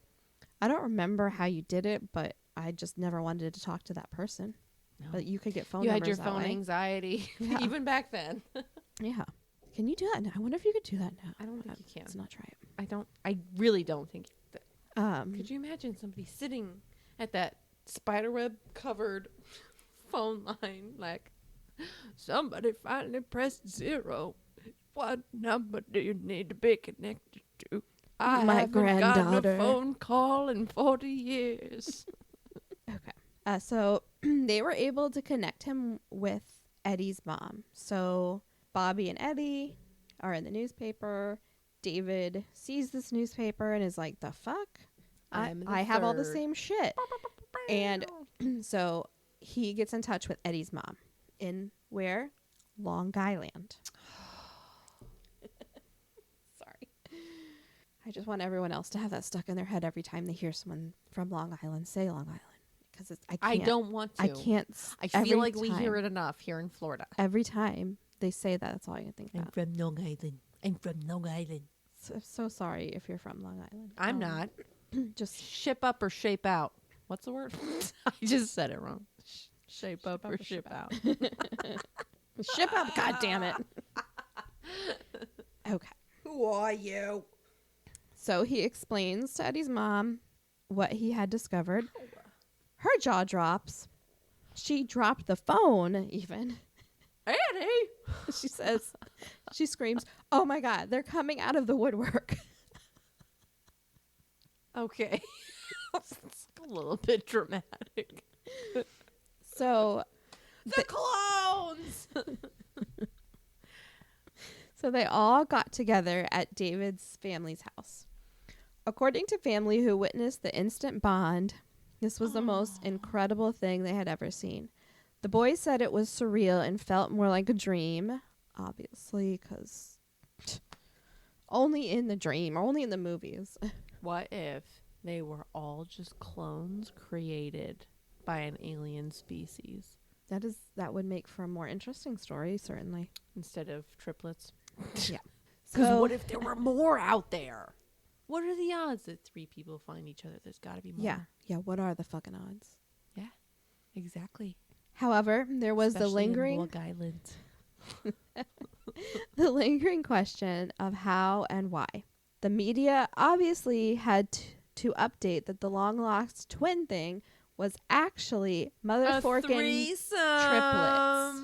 I don't remember how you did it, but I just never wanted to talk to that person. No. But you could get phone You numbers had your that phone way. anxiety, Yeah. even back then. Yeah. Can you do that now? I wonder if you could do that now. I don't think you can. Let's not try it. I really don't think could you imagine somebody sitting at that spiderweb covered phone line like, "Somebody finally pressed 0. What number do you need to be connected to? I My haven't gotten granddaughter." a phone call in 40 years. Okay. So they were able to connect him with Eddie's mom. So Bobby and Eddie are in the newspaper. David sees this newspaper and is like, "The fuck? I have all the same shit." And so he gets in touch with Eddie's mom in where? Long Island. Sorry. I just want everyone else to have that stuck in their head every time they hear someone from Long Island say Long Island. Because I don't want to. I can't. I feel like we hear it enough here in Florida. Every time they say that, that's all I can think about. from Long Island. I'm from Long Island. So sorry if you're from Long Island. I'm not. Just Ship up or shape out. What's the word? I just said it wrong. Shape up or ship out. ship up, God damn it. Okay. Who are you? So he explains to Eddie's mom what he had discovered. Her jaw drops. She dropped the phone, even. Eddie! She screams, "Oh my God, they're coming out of the woodwork." Okay. It's a little bit dramatic. So the clones! So they all got together at David's family's house. According to family who witnessed the instant bond, this was the most incredible thing they had ever seen. The boys said it was surreal and felt more like a dream, obviously, because only in the dream or only in the movies. What if they were all just clones created by an alien species? That would make for a more interesting story, certainly. Instead of triplets? Yeah. Because So what if there were more out there? What are the odds that 3 people find each other? There's got to be more. Yeah, what are the fucking odds? Yeah, exactly. However, there was Especially the lingering in Long Island. the lingering question of how and why. The media obviously had to update that the long lost twin thing was actually motherforkin triplets.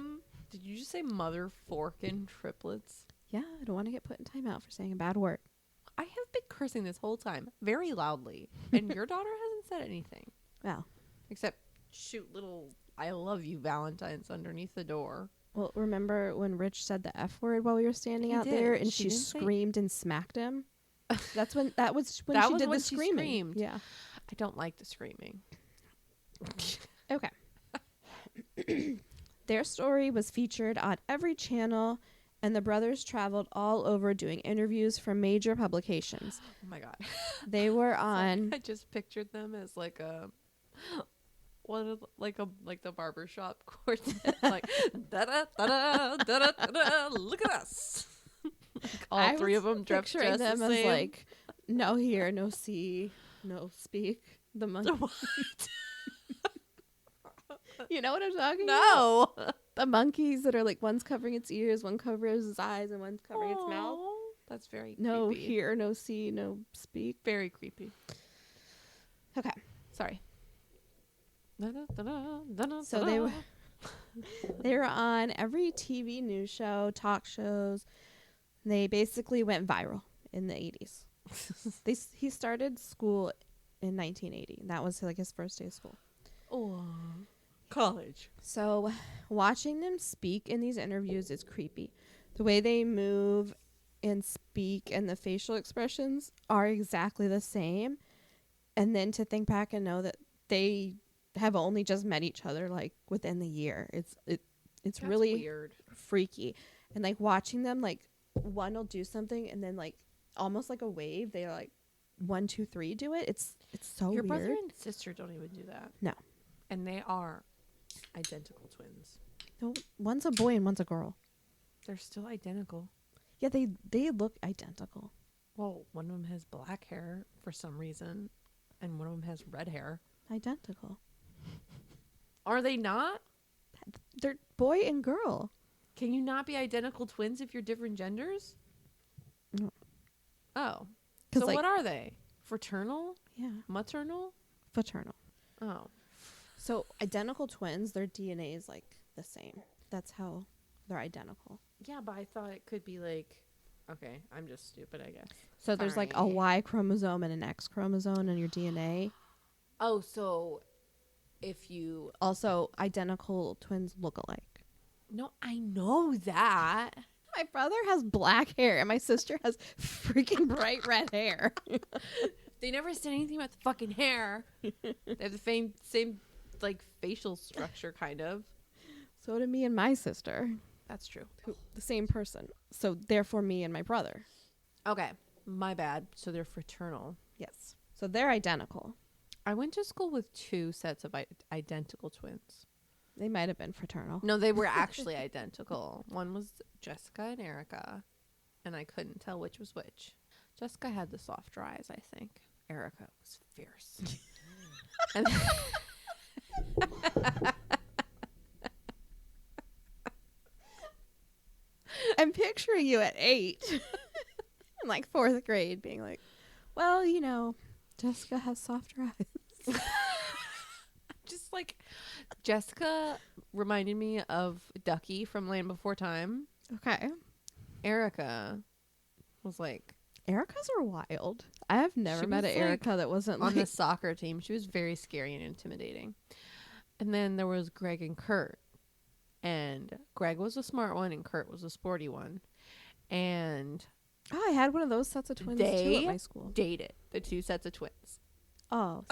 Did you just say motherforkin triplets? Yeah, I don't want to get put in timeout for saying a bad word. I have been cursing this whole time very loudly, and your daughter hasn't said anything. Well, except shoot little I love you Valentines underneath the door. Well, remember when Rich said the F word while we were standing out there and she screamed and smacked him? That was when she did the screaming. Yeah. I don't like the screaming. Okay. Their story was featured on every channel, and the brothers traveled all over doing interviews for major publications. Oh my God. They were on. I just pictured them as like the barbershop quartet, like da da da da da da. Look at us. All 3 of them dressed them the as same. like no hear, no see, no speak. The monkey. You know what I'm talking about? No. The monkeys that are like one's covering its ears, one covers its eyes, and one's covering its mouth. That's very no creepy. hear, no see, no speak. Very creepy. Okay. Sorry. So they were on every TV news show, talk shows. They basically went viral in the 80s. He started school in 1980. And that was like his first day of school. Oh, college. So watching them speak in these interviews is creepy. The way they move and speak and the facial expressions are exactly the same. And then to think back and know that they have only just met each other like within the year. It's really weird, freaky. And like watching them, like one will do something and then like almost like a wave, they're like 1, 2, 3 do it. It's so weird. Your brother and sister don't even do that. No. And they are identical twins. No, one's a boy and one's a girl. They're still identical. Yeah, they look identical. Well, one of them has black hair for some reason, and one of them has red hair. Identical. Are they not? They're boy and girl. Can you not be identical twins if you're different genders? No. Oh. So like, what are they? Fraternal? Yeah. Maternal? Fraternal. Oh. So identical twins, their DNA is like the same. That's how they're identical. Yeah, but I thought it could be like, okay, I'm just stupid, I guess. So there's like a Y chromosome and an X chromosome in your DNA. Oh, so if you... Also, identical twins look alike. No, I know that. My brother has black hair and my sister has freaking bright red hair. They never said anything about the fucking hair. They have the same like facial structure, kind of. So do me and my sister. That's true. The same person. So therefore me and my brother. Okay, my bad. So they're fraternal. Yes. So they're identical. I went to school with 2 sets of identical twins. They might have been fraternal. No, they were actually identical. One was Jessica and Erica, and I couldn't tell which was which. Jessica had the softer eyes, I think. Erica was fierce. And I'm picturing you at 8. And like 4th grade being like, well, you know, Jessica has softer eyes. Just like Jessica reminded me of Ducky from Land Before Time. Okay. Erica was like, Ericas are wild. I have never She met was, an Erica that wasn't on the like, soccer team. She was very scary and intimidating. And then there was Greg and Kurt. And Greg was a smart one and Kurt was a sporty one. And oh, I had one of those sets of twins too at my school. dated the 2 sets of twins. Oh,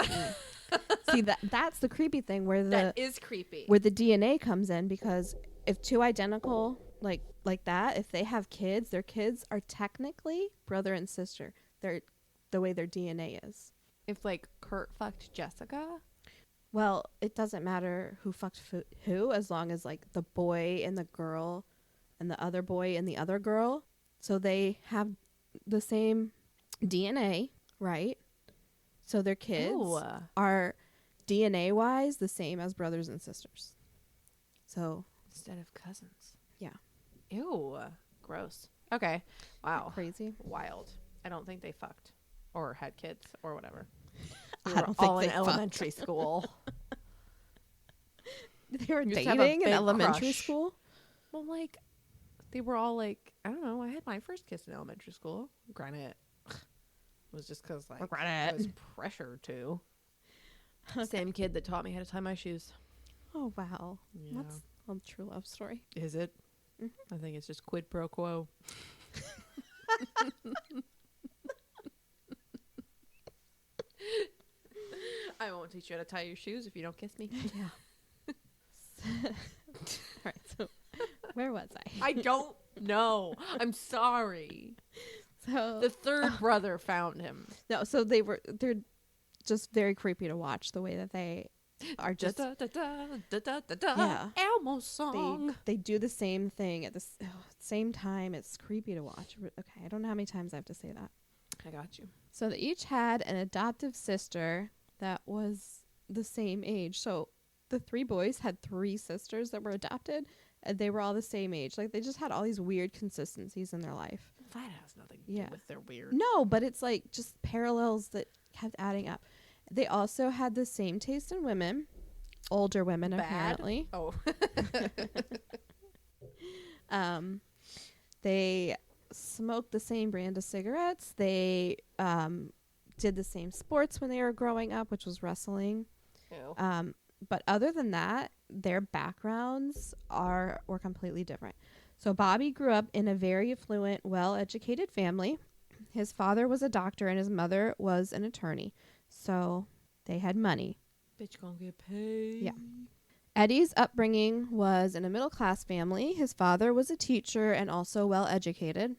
see that's the creepy thing where That is creepy. where the DNA comes in, because if 2 identical like that, if they have kids, their kids are technically brother and sister. They're the way their DNA is. If like Kurt fucked Jessica, Well, it doesn't matter who fucked who, as long as like the boy and the girl and the other boy and the other girl, so they have the same DNA, right? So their kids are DNA wise the same as brothers and sisters. So instead of cousins. yeah. Ew. Gross. Okay. Wow. Crazy. Wild. I don't think they fucked or had kids or whatever. We I were don't think all in they elementary school. They were You used to have a dating in big elementary crush. school? Well, like, they were all like, I don't know. I had my first kiss in elementary school. Granted, it was just because like I was pressured to. Same kid that taught me how to tie my shoes. Oh, wow. Yeah. That's a true love story. Is it? Mm-hmm. I think it's just quid pro quo. I won't teach you how to tie your shoes if you don't kiss me. Yeah. All right, so where was I? I don't know. I'm sorry. So The third brother found him. no, so they're just very creepy to watch, the way that they are just Yeah. Elmo song. they do the same thing at the same time. It's creepy to watch. Okay, I don't know how many times I have to say that. I got you. So they each had an adoptive sister that was the same age. So the 3 boys had 3 sisters that were adopted, and they were all the same age. Like, they just had all these weird consistencies in their life. That has nothing to Yeah. do with their weird. No, but it's like just parallels that kept adding up. They also had the same taste in women, older women apparently. Oh. They smoked the same brand of cigarettes. They did the same sports when they were growing up, which was wrestling. Ew. But other than that, their backgrounds were completely different. So Bobby grew up in a very affluent, well-educated family. His father was a doctor and his mother was an attorney. So they had money. Bitch gonna get paid. Yeah. Eddie's upbringing was in a middle-class family. His father was a teacher and also well-educated.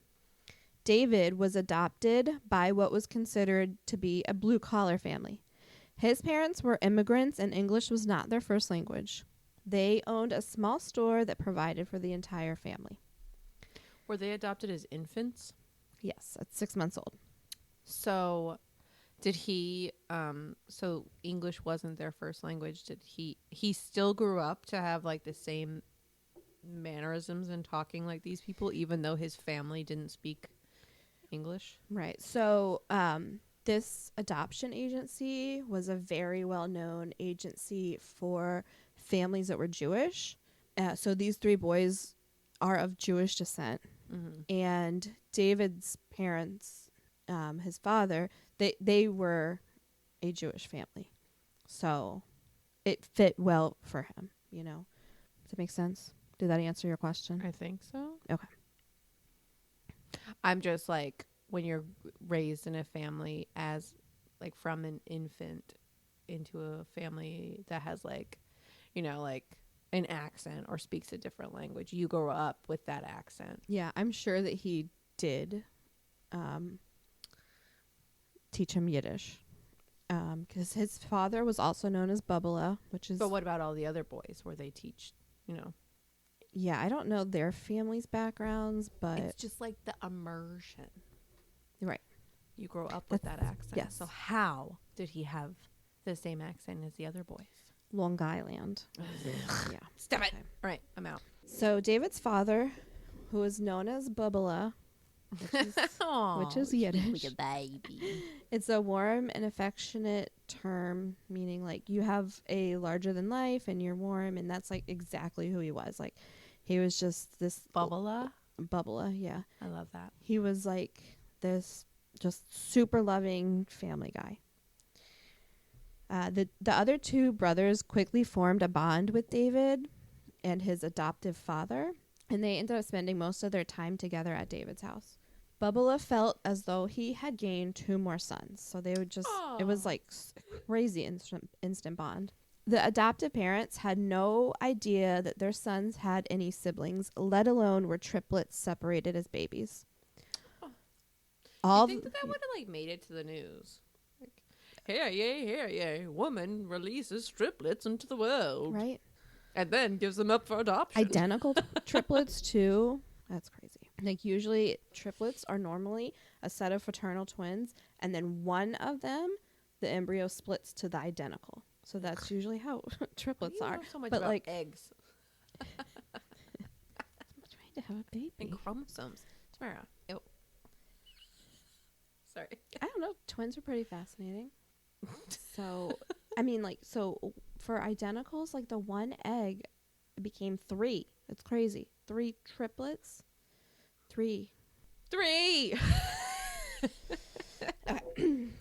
David was adopted by what was considered to be a blue-collar family. His parents were immigrants and English was not their first language. They owned a small store that provided for the entire family. Were they adopted as infants? Yes, at 6 months old. So did he so English wasn't their first language? Did he still grew up to have like the same mannerisms and talking like these people, even though his family didn't speak English? Right. So this adoption agency was a very well-known agency for families that were Jewish. So these 3 boys are of Jewish descent. Mm-hmm. And David's parents, his father, they were a Jewish family. So it fit well for him, you know. Does that make sense? Did that answer your question? I think so. Okay. I'm just like, when you're raised in a family as like from an infant into a family that has like, you know, like an accent or speaks a different language, you grow up with that accent. Yeah, I'm sure that he did teach him Yiddish. Because his father was also known as Bubala, which is... But what about all the other boys where they teach, you know? Yeah, I don't know their family's backgrounds, but... It's just like the immersion. Right. You grow up with that accent. Yes. So how did he have the same accent as the other boys? Long Island. Yeah. Stop it. Okay. All right, I'm out. So David's father, who was known as Bubala, which is sweet Yiddish. little baby. It's a warm and affectionate term, meaning like you have a larger than life and you're warm, and that's like exactly who he was. Like he was just this Bubbla. yeah. I love that. He was like this just super loving family guy. The other two brothers quickly formed a bond with David and his adoptive father, and they ended up spending most of their time together at David's house. Bubba felt as though he had gained 2 more sons, so they would just, it was like crazy instant bond. The adoptive parents had no idea that their sons had any siblings, let alone were triplets separated as babies. You think that would have like made it to the news? Like, here, yay, woman releases triplets into the world, right? And then gives them up for adoption. Identical triplets too. That's crazy. Like usually triplets are normally a set of fraternal twins, and then one of them, the embryo splits to the identical. So that's usually how triplets are. So much but about like eggs trying to have a baby and chromosomes. Tamara. Ew. Sorry. I don't know. Twins are pretty fascinating. So, I mean, like, so for identicals, like the one egg became 3. It's crazy. 3 triplets. 3.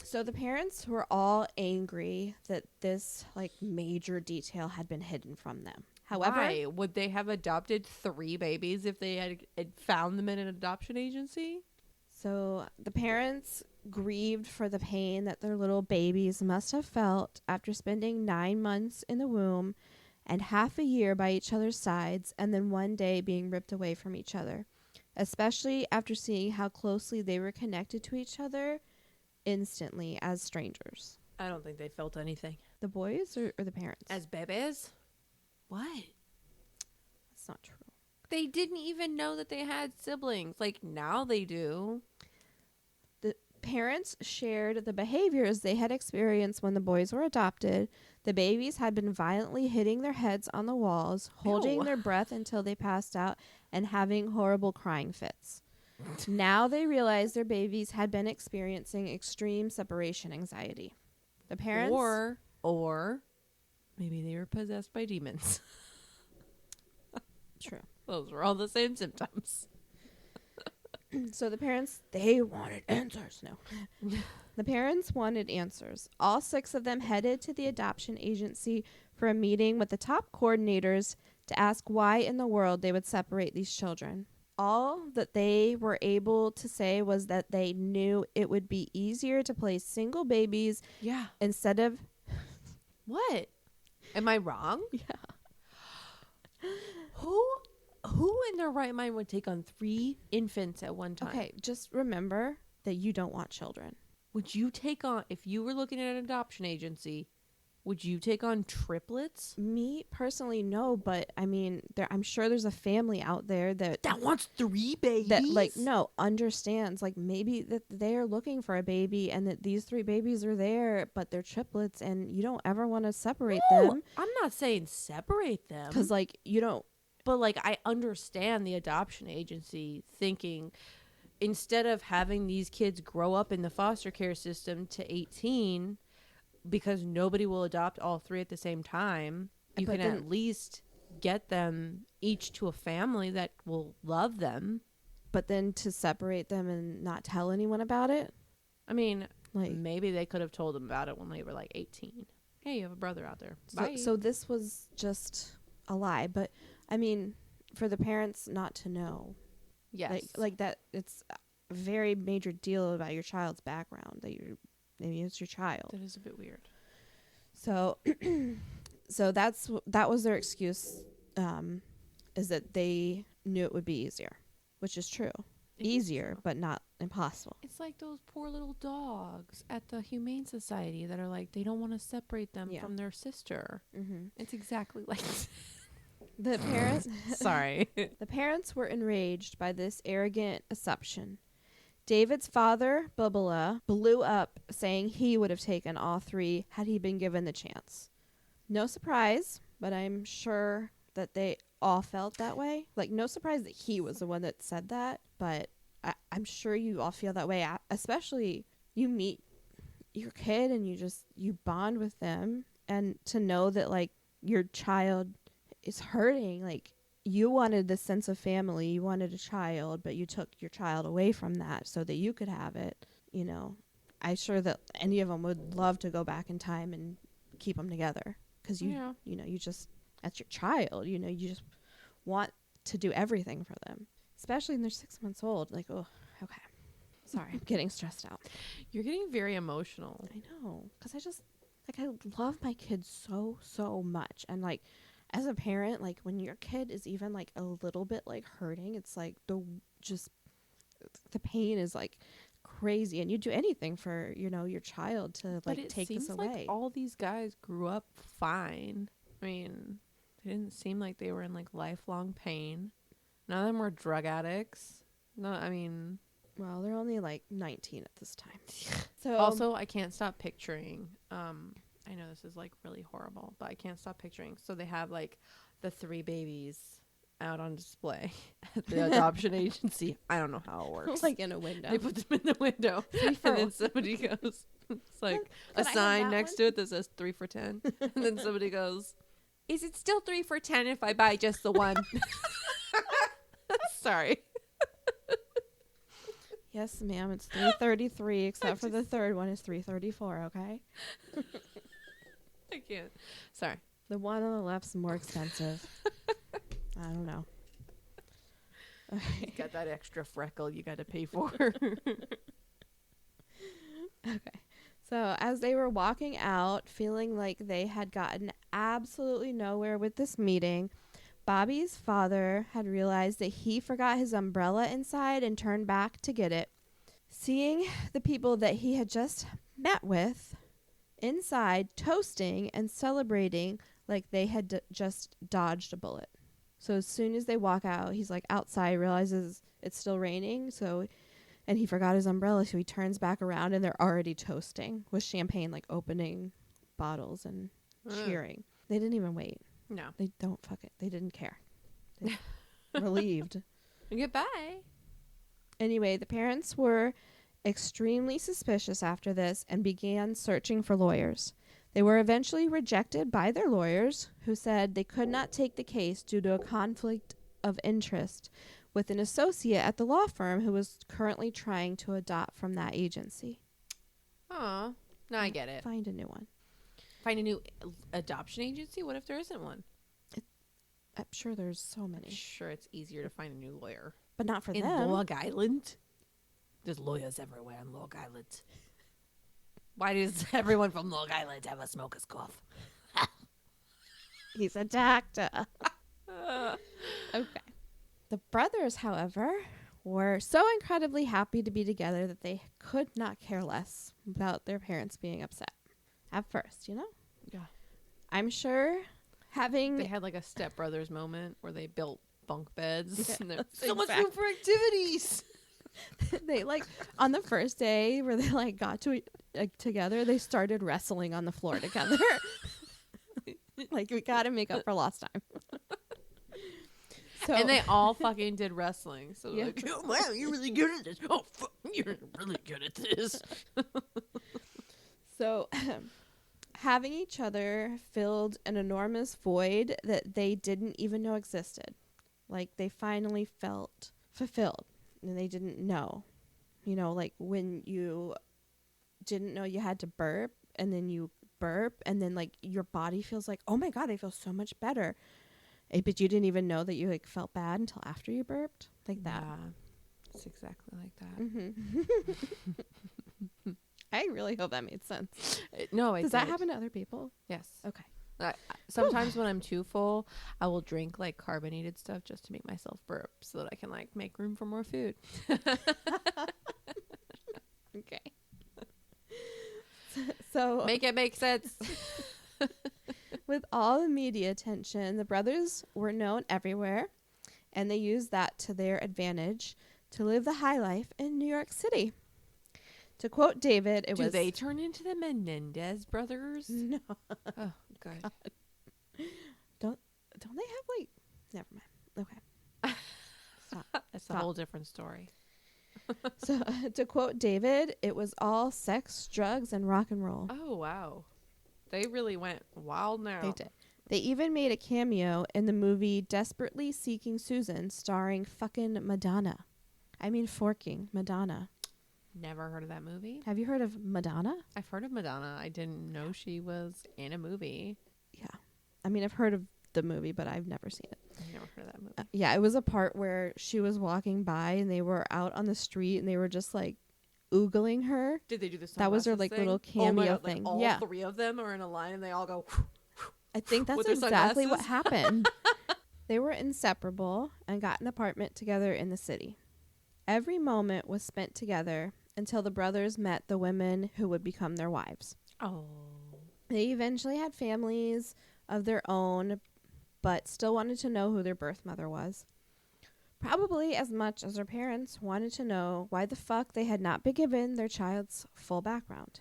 So the parents were all angry that this like major detail had been hidden from them. However, why would they have adopted 3 babies if they had found them in an adoption agency? So the parents grieved for the pain that their little babies must have felt after spending 9 months in the womb and half a year by each other's sides, and then one day being ripped away from each other, especially after seeing how closely they were connected to each other instantly as strangers. I don't think they felt anything. The boys or the parents? As babies? What? That's not true. They didn't even know that they had siblings. Like, now they do. The parents shared the behaviors they had experienced when the boys were adopted. The babies had been violently hitting their heads on the walls, holding their breath until they passed out, and having horrible crying fits. Now they realized their babies had been experiencing extreme separation anxiety. The parents... Or maybe they were possessed by demons. True. Those were all the same symptoms. So the parents, they wanted answers. No. The parents wanted answers. All 6 of them headed to the adoption agency for a meeting with the top coordinators to ask why in the world they would separate these children. All that they were able to say was that they knew it would be easier to place single babies instead of... What? Am I wrong? Yeah. Who in their right mind would take on 3 infants at one time? Okay, just remember that you don't want children. Would you take on, if you were looking at an adoption agency, would you take on triplets? Me personally, no, but I mean, I'm sure there's a family out there that wants 3 babies. That like understands like maybe that they're looking for a baby and that these 3 babies are there, but they're triplets, and you don't ever want to separate them. I'm not saying separate them, because like you don't. But like I understand the adoption agency thinking, instead of having these kids grow up in the foster care system to 18. Because nobody will adopt all 3 at the same time, you can at least get them each to a family that will love them. But then to separate them and not tell anyone about it? I mean, like maybe they could have told them about it when they were like 18. Hey, you have a brother out there. Bye. So this was just a lie. But I mean, for the parents not to know. Yes. Like that, it's a very major deal about your child's background, that you're... Maybe it's your child. That is a bit weird. So, that was their excuse, is that they knew it would be easier, which is true. Easier, but not impossible. It's like those poor little dogs at the Humane Society that are like, they don't want to separate them from their sister. Mm-hmm. It's exactly like the parents. Sorry. The parents were enraged by this arrogant assumption. David's father, Bubba, blew up, saying he would have taken all 3 had he been given the chance. No surprise, but I'm sure that they all felt that way. Like, no surprise that he was the one that said that, but I'm sure you all feel that way, especially you meet your kid and you bond with them, and to know that like your child is hurting, like you wanted this sense of family, you wanted a child, but you took your child away from that so that you could have it. I'm sure that any of them would love to go back in time and keep them together, because you just, that's your child, you just want to do everything for them, especially when they're 6 months old. Like, oh, okay. Sorry, I'm getting stressed out. You're getting very emotional. I know, because I love my kids so much. And like, as a parent, like when your kid is even like a little bit like hurting, it's like the pain is like crazy, and you'd do anything for, your child to like take this away. Like all these guys grew up fine. I mean, they didn't seem like they were in like lifelong pain. None of them were drug addicts. No, I mean, well, they're only like 19 at this time. So also, I can't stop picturing. I know this is like really horrible, but I can't stop picturing. So they have like the 3 babies out on display at the adoption agency. I don't know how it works. Like in a window. They put them in the window, and then somebody goes, it's like a sign next to it that says 3 for $10, and then somebody goes, "Is it still 3 for $10 if I buy just the one?" Sorry. Yes, ma'am. It's $3.33, except for the third one is $3.34. Okay. I can't. Sorry. The one on the left's more expensive. I don't know. Okay. You got that extra freckle you got to pay for. Okay. So as they were walking out, feeling like they had gotten absolutely nowhere with this meeting, Bobby's father had realized that he forgot his umbrella inside and turned back to get it. Seeing the people that he had just met with inside toasting and celebrating like they had just dodged a bullet. So as soon as they walk out, he's like outside, realizes it's still raining, and he forgot his umbrella, so he turns back around and they're already toasting with champagne, like opening bottles and cheering. They didn't even wait. No. They don't fuck it. They didn't care. They relieved. Goodbye. Anyway, the parents were extremely suspicious after this and began searching for lawyers. They were eventually rejected by their lawyers, who said they could not take the case due to a conflict of interest with an associate at the law firm who was currently trying to adopt from that agency. Oh, no, I get it. Find a new one. Find a new adoption agency? What if there isn't one? I'm sure there's so many. I'm sure it's easier to find a new lawyer. But not for them. In Long Island? There's lawyers everywhere in Long Island. Why does everyone from Long Island have a smoker's cough? He's a doctor. Okay. The brothers, however, were so incredibly happy to be together that they could not care less about their parents being upset. At first, Yeah. I'm sure having... They had like a stepbrothers moment where they built bunk beds. Yeah, And so much room for activities. They like on the first day where they like got to together, they started wrestling on the floor together. Like, we gotta make up for lost time. So, and they all fucking did wrestling. So yeah. like, oh, wow, you're really good at this. Oh, fuck, you're really good at this. So having each other filled an enormous void that they didn't even know existed. Like, they finally felt fulfilled. And they didn't know. Like when you didn't know you had to burp, and then you burp, and then like your body feels like, oh my God, I feel so much better. But you didn't even know that you like felt bad until after you burped. Like that. Yeah, it's exactly like that. Mm-hmm. I really hope that made sense. No, it Does did. that happen to other people? Yes. Okay. Sometimes when I'm too full, I will drink like carbonated stuff just to make myself burp so that I can like make room for more food. Okay. So Make it make sense. with all the media attention, the brothers were known everywhere, and they used that to their advantage to live the high life in New York City. To quote David, Do they turn into the Menendez brothers? No. Oh, good. Don't they have like... Never mind. Okay. Stop. That's a whole different story. So to quote David, it was all sex, drugs, and rock and roll. Oh, wow. They really went wild now. They did. They even made a cameo in the movie Desperately Seeking Susan, starring fucking Madonna. I mean, forking Madonna. Never heard of that movie. Have you heard of Madonna? I've heard of Madonna. I didn't know she was in a movie. Yeah. I mean, I've heard of the movie, but I've never seen it. I've never heard of that movie. Yeah, it was a part where she was walking by and they were out on the street and they were just like oogling her. Did they do this? That was their like little cameo thing. Like all yeah. 3 of them are in a line and they all go. I think that's exactly what happened. They were inseparable and got an apartment together in the city. Every moment was spent together until the brothers met the women who would become their wives. Oh. They eventually had families of their own, but still wanted to know who their birth mother was. Probably as much as their parents wanted to know why the fuck they had not been given their child's full background.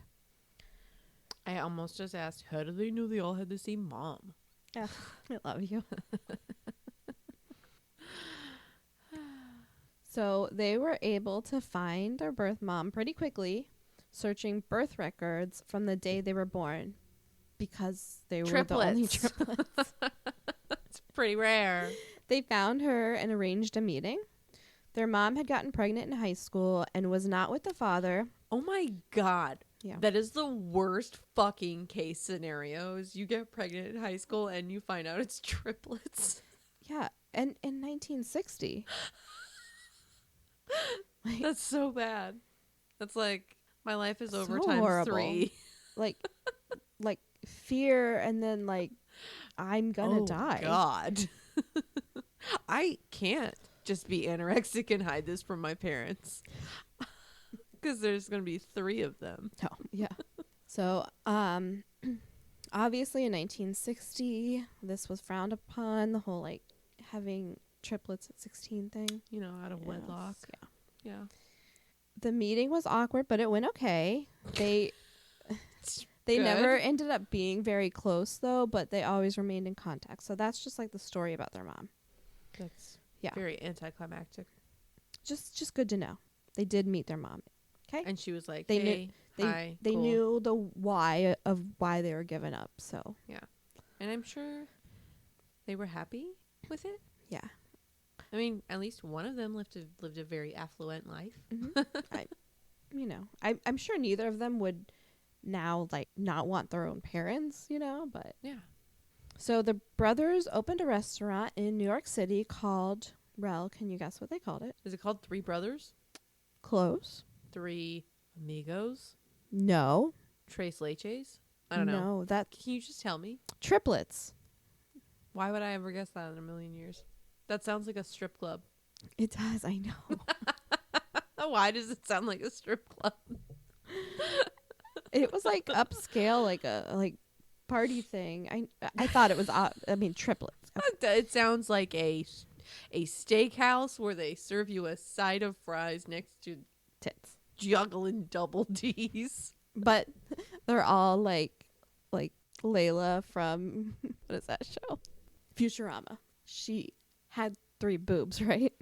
I almost just asked, how do they know they all had the same mom? Yeah, I love you. So they were able to find their birth mom pretty quickly, searching birth records from the day they were born, because they were the only triplets. It's pretty rare. They found her and arranged a meeting. Their mom had gotten pregnant in high school and was not with the father. Oh my God. Yeah. That is the worst fucking case scenarios. You get pregnant in high school and you find out it's triplets. Yeah, and in 1960. Like, that's so bad. That's like, my life is over so times horrible. 3. like fear, and then like, I'm gonna die. God. I can't just be anorexic and hide this from my parents. Because there's going to be 3 of them. Oh, yeah. So, obviously in 1960, this was frowned upon, the whole like having triplets at 16 thing. You know, out of wedlock. Yeah. Yeah. The meeting was awkward, but it went okay. They Good. never ended up being very close though, but they always remained in contact. So that's just like the story about their mom. That's Yeah. very anticlimactic. Just good to know. They did meet their mom. Okay. And she was like, They hey, knew, hi, they cool. knew the why of why they were given up. So And I'm sure they were happy with it. yeah. I mean, at least one of them lived a very affluent life. Mm-hmm. I'm sure neither of them would now like not want their own parents, but Yeah. so the brothers opened a restaurant in New York City called Rell. Can you guess what they called it? Is it called 3 Brothers? Close. 3 Amigos? No. Tres Leches? I don't know. No, that Can you just tell me? triplets. Why would I ever guess that in a million years? That sounds like a strip club. It does, I know. Why does it sound like a strip club? It was like upscale, like a party thing. I thought it was triplets. It sounds like a steakhouse where they serve you a side of fries next to Tits. juggling double D's. But they're all like Layla from what is that show? Futurama. She had 3 boobs, right?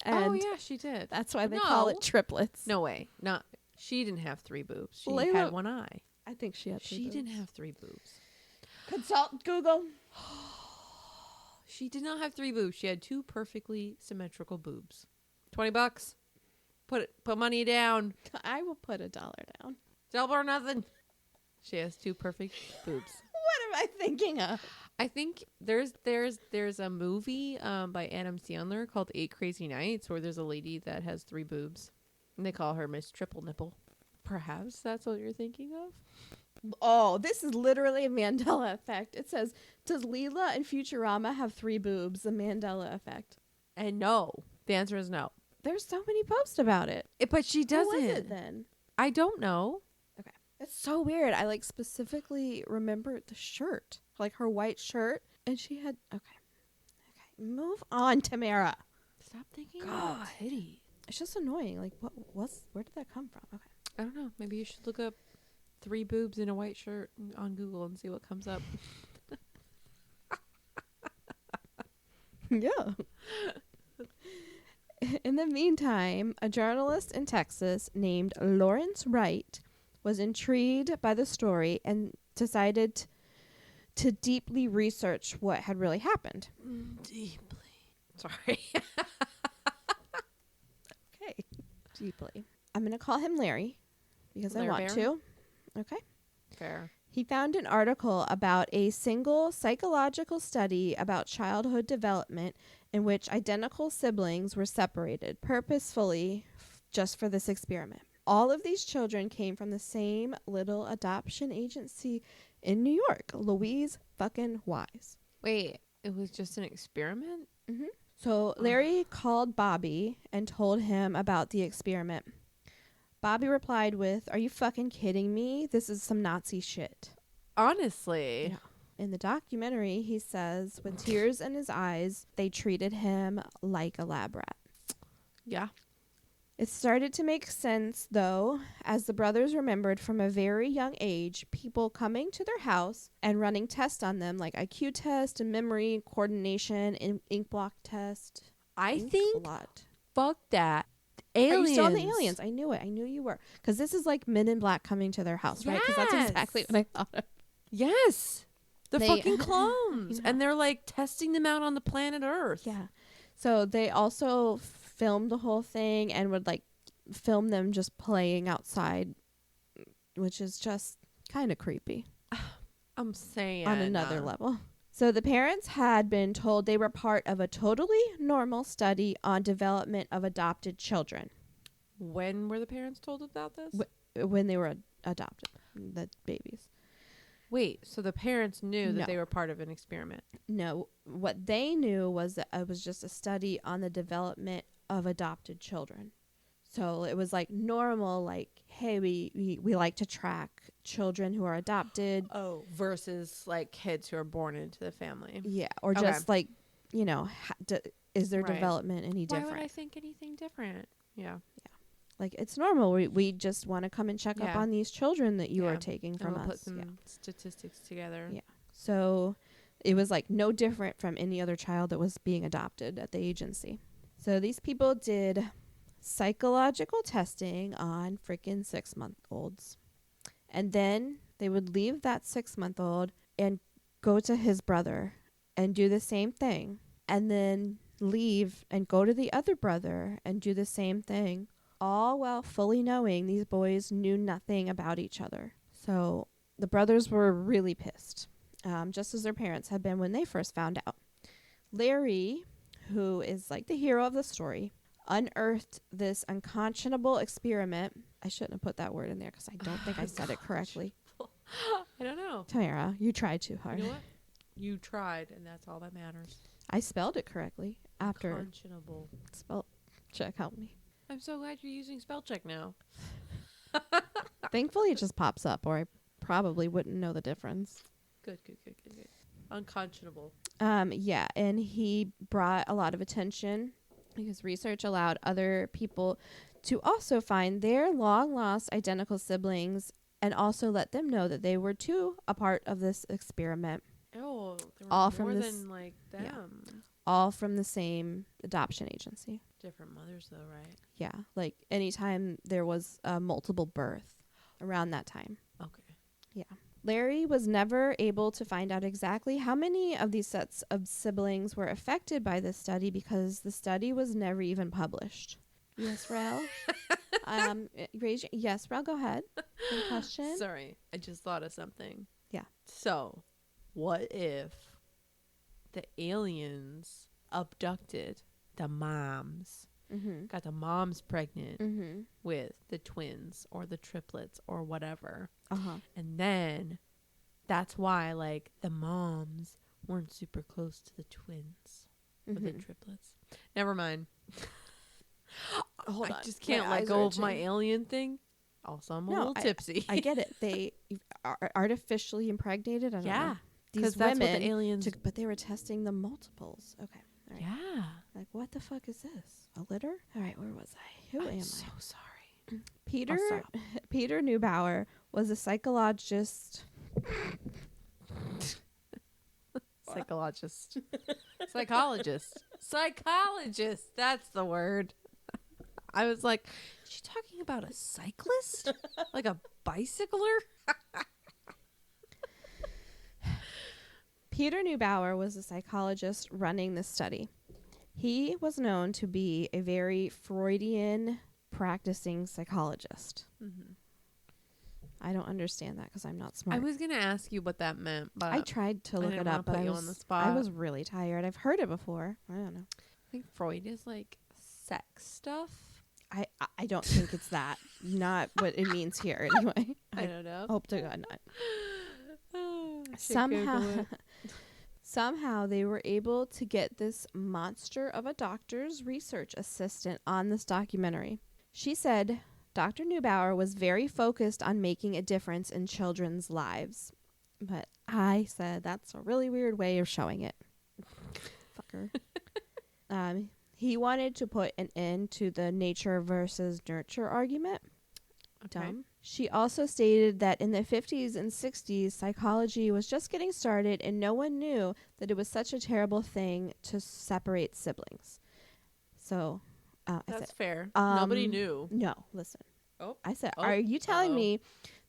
And oh yeah, she did. that's why they call it triplets. No way. Not. She didn't have 3 boobs. She Layla- had 1 eye. I think she had 3 She boobs. didn't have 3 boobs. Consult Google. She did not have 3 boobs. She had 2 perfectly symmetrical boobs. $20. Put money down. I will put $1 down. Double or nothing. She has 2 perfect boobs. What am I thinking of? I think there's a movie by Adam Sandler called 8 Crazy Nights where there's a lady that has 3 boobs and they call her Miss Triple Nipple. Perhaps that's what you're thinking of? Oh, this is literally a Mandela effect. It says, does Leela and Futurama have 3 boobs? The Mandela effect. And no. The answer is no. There's so many posts about it. But she doesn't. Who was it then? I don't know. Okay. It's so weird. I like specifically remember the shirt. Like her white shirt. And she had okay. Move on, Tamara. Stop thinking God. about titty. It's just annoying. Like where did that come from? Okay. I don't know. Maybe you should look up 3 boobs in a white shirt on Google and see what comes up. Yeah. In the meantime, a journalist in Texas named Lawrence Wright was intrigued by the story and decided to deeply research what had really happened. Deeply. Sorry. Okay. Deeply. I'm going to call him Larry because I want to. Okay. Fair. He found an article about a single psychological study about childhood development in which identical siblings were separated purposefully just for this experiment. All of these children came from the same little adoption agency in New York, Louise fucking Wise. Wait, it was just an experiment? Mm-hmm. So Larry called Bobby and told him about the experiment. Bobby replied with, "Are you fucking kidding me? This is some Nazi shit." Honestly. Yeah. In the documentary, he says, with tears in his eyes, they treated him like a lab rat. Yeah. It started to make sense, though, as the brothers remembered from a very young age people coming to their house and running tests on them, like IQ test and memory, coordination, and ink block test. I think, a lot. Fuck that. Aliens. Are you still on the aliens? I knew it. I knew you were. Because this is like Men in Black coming to their house, right? Because that's exactly what I thought of. Yes. The fucking clones. Yeah. And they're like testing them out on the planet Earth. Yeah. So they also filmed the whole thing and would like film them just playing outside, which is just kind of creepy. I'm saying. On another level. So the parents had been told they were part of a totally normal study on development of adopted children. When were the parents told about this? When they were adopted, the babies. Wait, so the parents knew that No. they were part of an experiment? No, what they knew was that it was just a study on the development of adopted children. So it was like normal, like, hey, we like to track children who are adopted. Oh, versus like kids who are born into the family. Yeah, or just like, you know, is their Right. development any different? Why would I think anything different? Yeah. Like, it's normal. We just want to come and check up Yeah. on these children that you are Yeah. taking from We'll us. put some statistics together. Yeah. So it was like no different from any other child that was being adopted at the agency. So these people did psychological testing on freaking 6-month-olds. And then they would leave that 6-month-old and go to his brother and do the same thing. And then leave and go to the other brother and do the same thing. All while fully knowing these boys knew nothing about each other. So the brothers were really pissed, just as their parents had been when they first found out. Larry, who is like the hero of the story, unearthed this unconscionable experiment. I shouldn't have put that word in there because I don't think I said it correctly. I don't know. Tamara, you tried too hard. You know what? You tried, and that's all that matters. I spelled it correctly after Unconscionable. spell check helped me. I'm so glad you're using spell check now. Thankfully, it just pops up, or I probably wouldn't know the difference. Good. Unconscionable. Yeah, and he brought a lot of attention because research allowed other people to also find their long-lost identical siblings and also let them know that they were too a part of this experiment. Oh, there were All more from this- than like them. yeah. All from the same adoption agency. Different mothers, though, right? Yeah, like anytime there was a multiple birth around that time. Okay. Larry was never able to find out exactly how many of these sets of siblings were affected by this study because the study was never even published. Yes, Rell? Yes, Rell, go ahead. Any question? Sorry, I just thought of something. Yeah. So, what if the aliens abducted the moms, Mm-hmm. got the moms pregnant Mm-hmm. with the twins or the triplets or whatever, Uh-huh. and then that's why like the moms weren't super close to the twins or the Mm-hmm. triplets. Never mind. Hold I on. just can't My let eyes go are of my itching. alien thing. Also, I'm a No, little tipsy. I get it. They are artificially impregnated. I don't yeah, know. because These that's what women the aliens. but they were testing the multiples. Okay. All right. Yeah. Like, what the fuck is this? A litter? All right, where was I? Who am I'm I? so sorry. Peter stop. Peter Neubauer was a psychologist. Psychologist. Psychologist. Psychologist. That's the word. I was like, is she talking about a cyclist? Like a bicycler? Peter Neubauer was a psychologist running this study. He was known to be a very Freudian practicing psychologist. Mm-hmm. I don't understand that because I'm not smart. I was going to ask you what that meant, but I tried to look it up, but I I was really tired. I've heard it before. I don't know. I think Freud is like sex stuff. I don't think it's that. Not what it means here anyway. I don't know. Hope to God not. Somehow Somehow they were able to get this monster of a doctor's research assistant on this documentary. She said Dr. Neubauer was very focused on making a difference in children's lives. But I said that's a really weird way of showing it. Fucker. He wanted to put an end to the nature versus nurture argument. Okay. Dumb. She also stated that in the 50s and 60s, psychology was just getting started and no one knew that it was such a terrible thing to separate siblings. So, that's fair. Nobody knew. No, listen. Oh. I said, are you telling me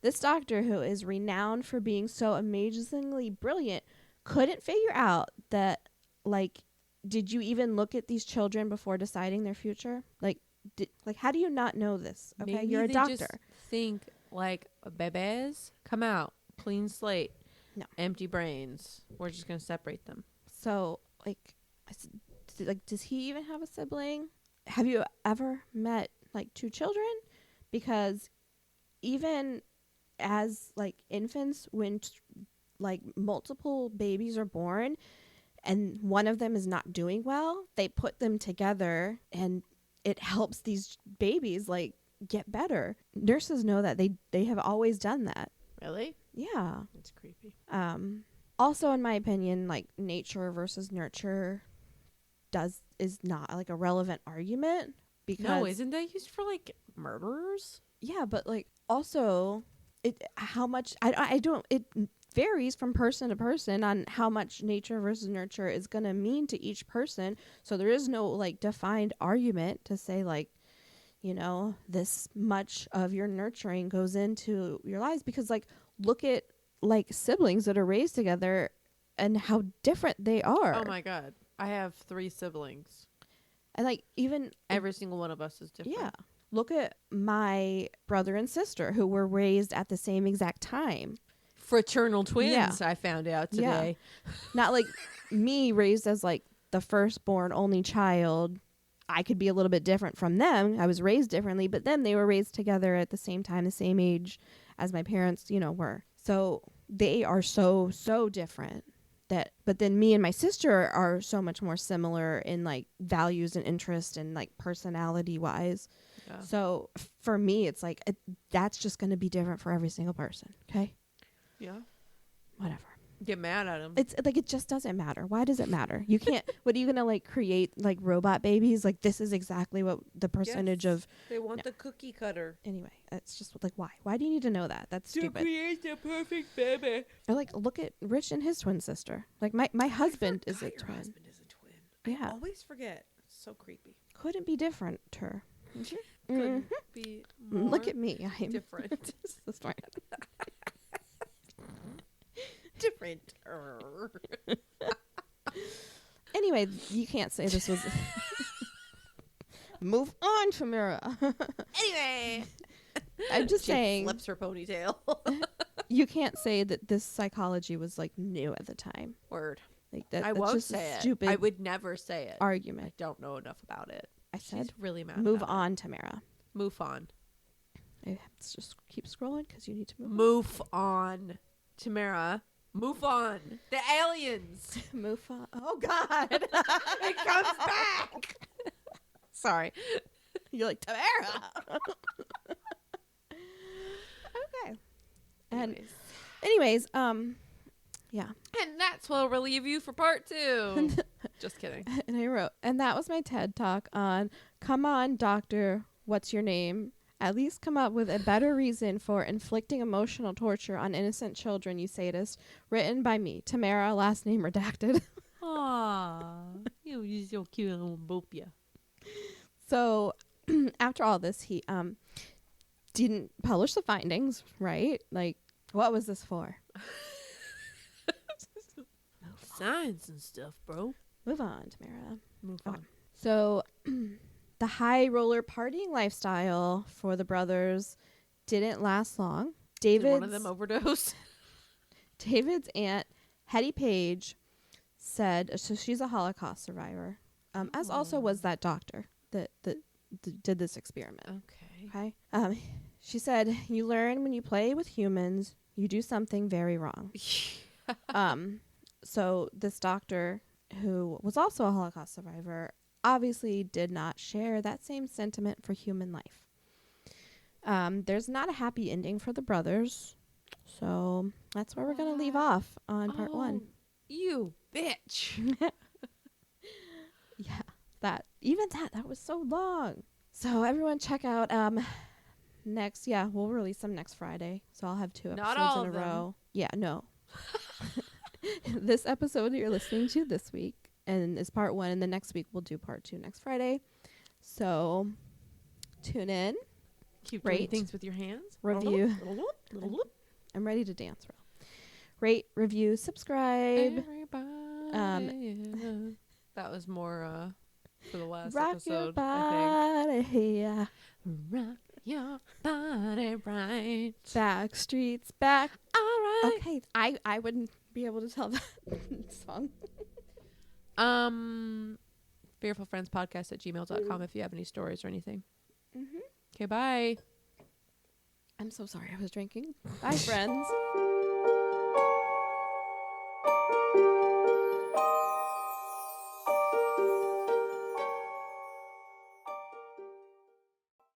this doctor who is renowned for being so amazingly brilliant couldn't figure out that, like, did you even look at these children before deciding their future? Like, how do you not know this? Okay, Maybe you're a they doctor. Just think like babies come out clean slate, no empty brains. We're just gonna separate them. So, like, does he even have a sibling? Have you ever met like two children? Because even as like infants, when like multiple babies are born, and one of them is not doing well, they put them together and it helps these babies like get better. Nurses know that they have always done that. Really? Yeah. It's creepy. Also, in my opinion, like nature versus nurture is not like a relevant argument because no, isn't that used for like murderers? Yeah, but like also it varies from person to person on how much nature versus nurture is going to mean to each person. So there is no like defined argument to say like, you know, this much of your nurturing goes into your lives, because like look at like siblings that are raised together and how different they are. Oh my God. I have 3 siblings. And like even every single one of us is different. Yeah. Look at my brother and sister who were raised at the same exact time. Fraternal twins, I found out today. Yeah. Not like me raised as like the firstborn only child. I could be a little bit different from them. I was raised differently, but then they were raised together at the same time, the same age as my parents, you know, were. So they are so different. But then me and my sister are so much more similar in like values and interests and like personality wise. Yeah. So for me, it's like that's just going to be different for every single person. Okay. Yeah. Whatever. Get mad at them. It's like, it just doesn't matter. Why does it matter? You can't, what are you going to like create like robot babies? Like this is exactly what the percentage of. They want the cookie cutter. Anyway, it's just like, why? Why do you need to know that? That's stupid. To create the perfect baby. Or like, look at Rich and his twin sister. Like my husband is a twin. Your husband is a twin. Yeah. I always forget. It's so creepy. Couldn't be different, her. Couldn't be more Look at me. I'm different. So smart. Different. Anyway, you can't say this was. Move on, Tamara. Anyway, I'm just saying. Flips her ponytail. You can't say that this psychology was like new at the time. Word. Like that. I that's won't just say a it. stupid I would never say it. argument. I don't know enough about it. I said. She's really mad. Move about on, it. Tamara. Move on. Let's just keep scrolling because you need to move. Move on, Tamara. Move on. The aliens. Move on. Oh God. It comes back. Sorry. You're like, Tamara. Okay. And anyways, yeah. And that's what we'll leave you for part 2. Just kidding. And I wrote, and that was my TED talk on, come on, doctor, what's your name? At least come up with a better reason for inflicting emotional torture on innocent children, you sadist. Written by me, Tamara, last name redacted. Aww. You're so cute, little boop ya. So after all this, he didn't publish the findings, right? Like, what was this for? Science and stuff, bro. Move on, Tamara. Move Okay. on. So, the high roller partying lifestyle for the brothers didn't last long. Did one of them overdose? David's aunt, Hetty Page, said, so she's a Holocaust survivor, as also was that doctor that did this experiment. Okay. She said, you learn when you play with humans, you do something very wrong. So this doctor, who was also a Holocaust survivor, obviously did not share that same sentiment for human life. There's not a happy ending for the brothers, so that's where we're going to leave off on part 1. You bitch. Yeah, that was so long. So everyone check out next, we'll release them next Friday. So I'll have 2 episodes Not all in a of them. row. Yeah, no. This episode you're listening to this week and is part 1, and the next week we'll do part 2 next Friday. So tune in. Keep doing things with your hands. Review. I'm ready to dance, Rell. Rate, review, subscribe. That was more for the last Rock episode, your I body, yeah. think. Rock your body right. Back streets back. All right. Okay, I wouldn't be able to tell that song. Fearfulfriendspodcast@gmail.com if you have any stories or anything. Mm-hmm. Okay, bye. I'm so sorry I was drinking. Bye, friends.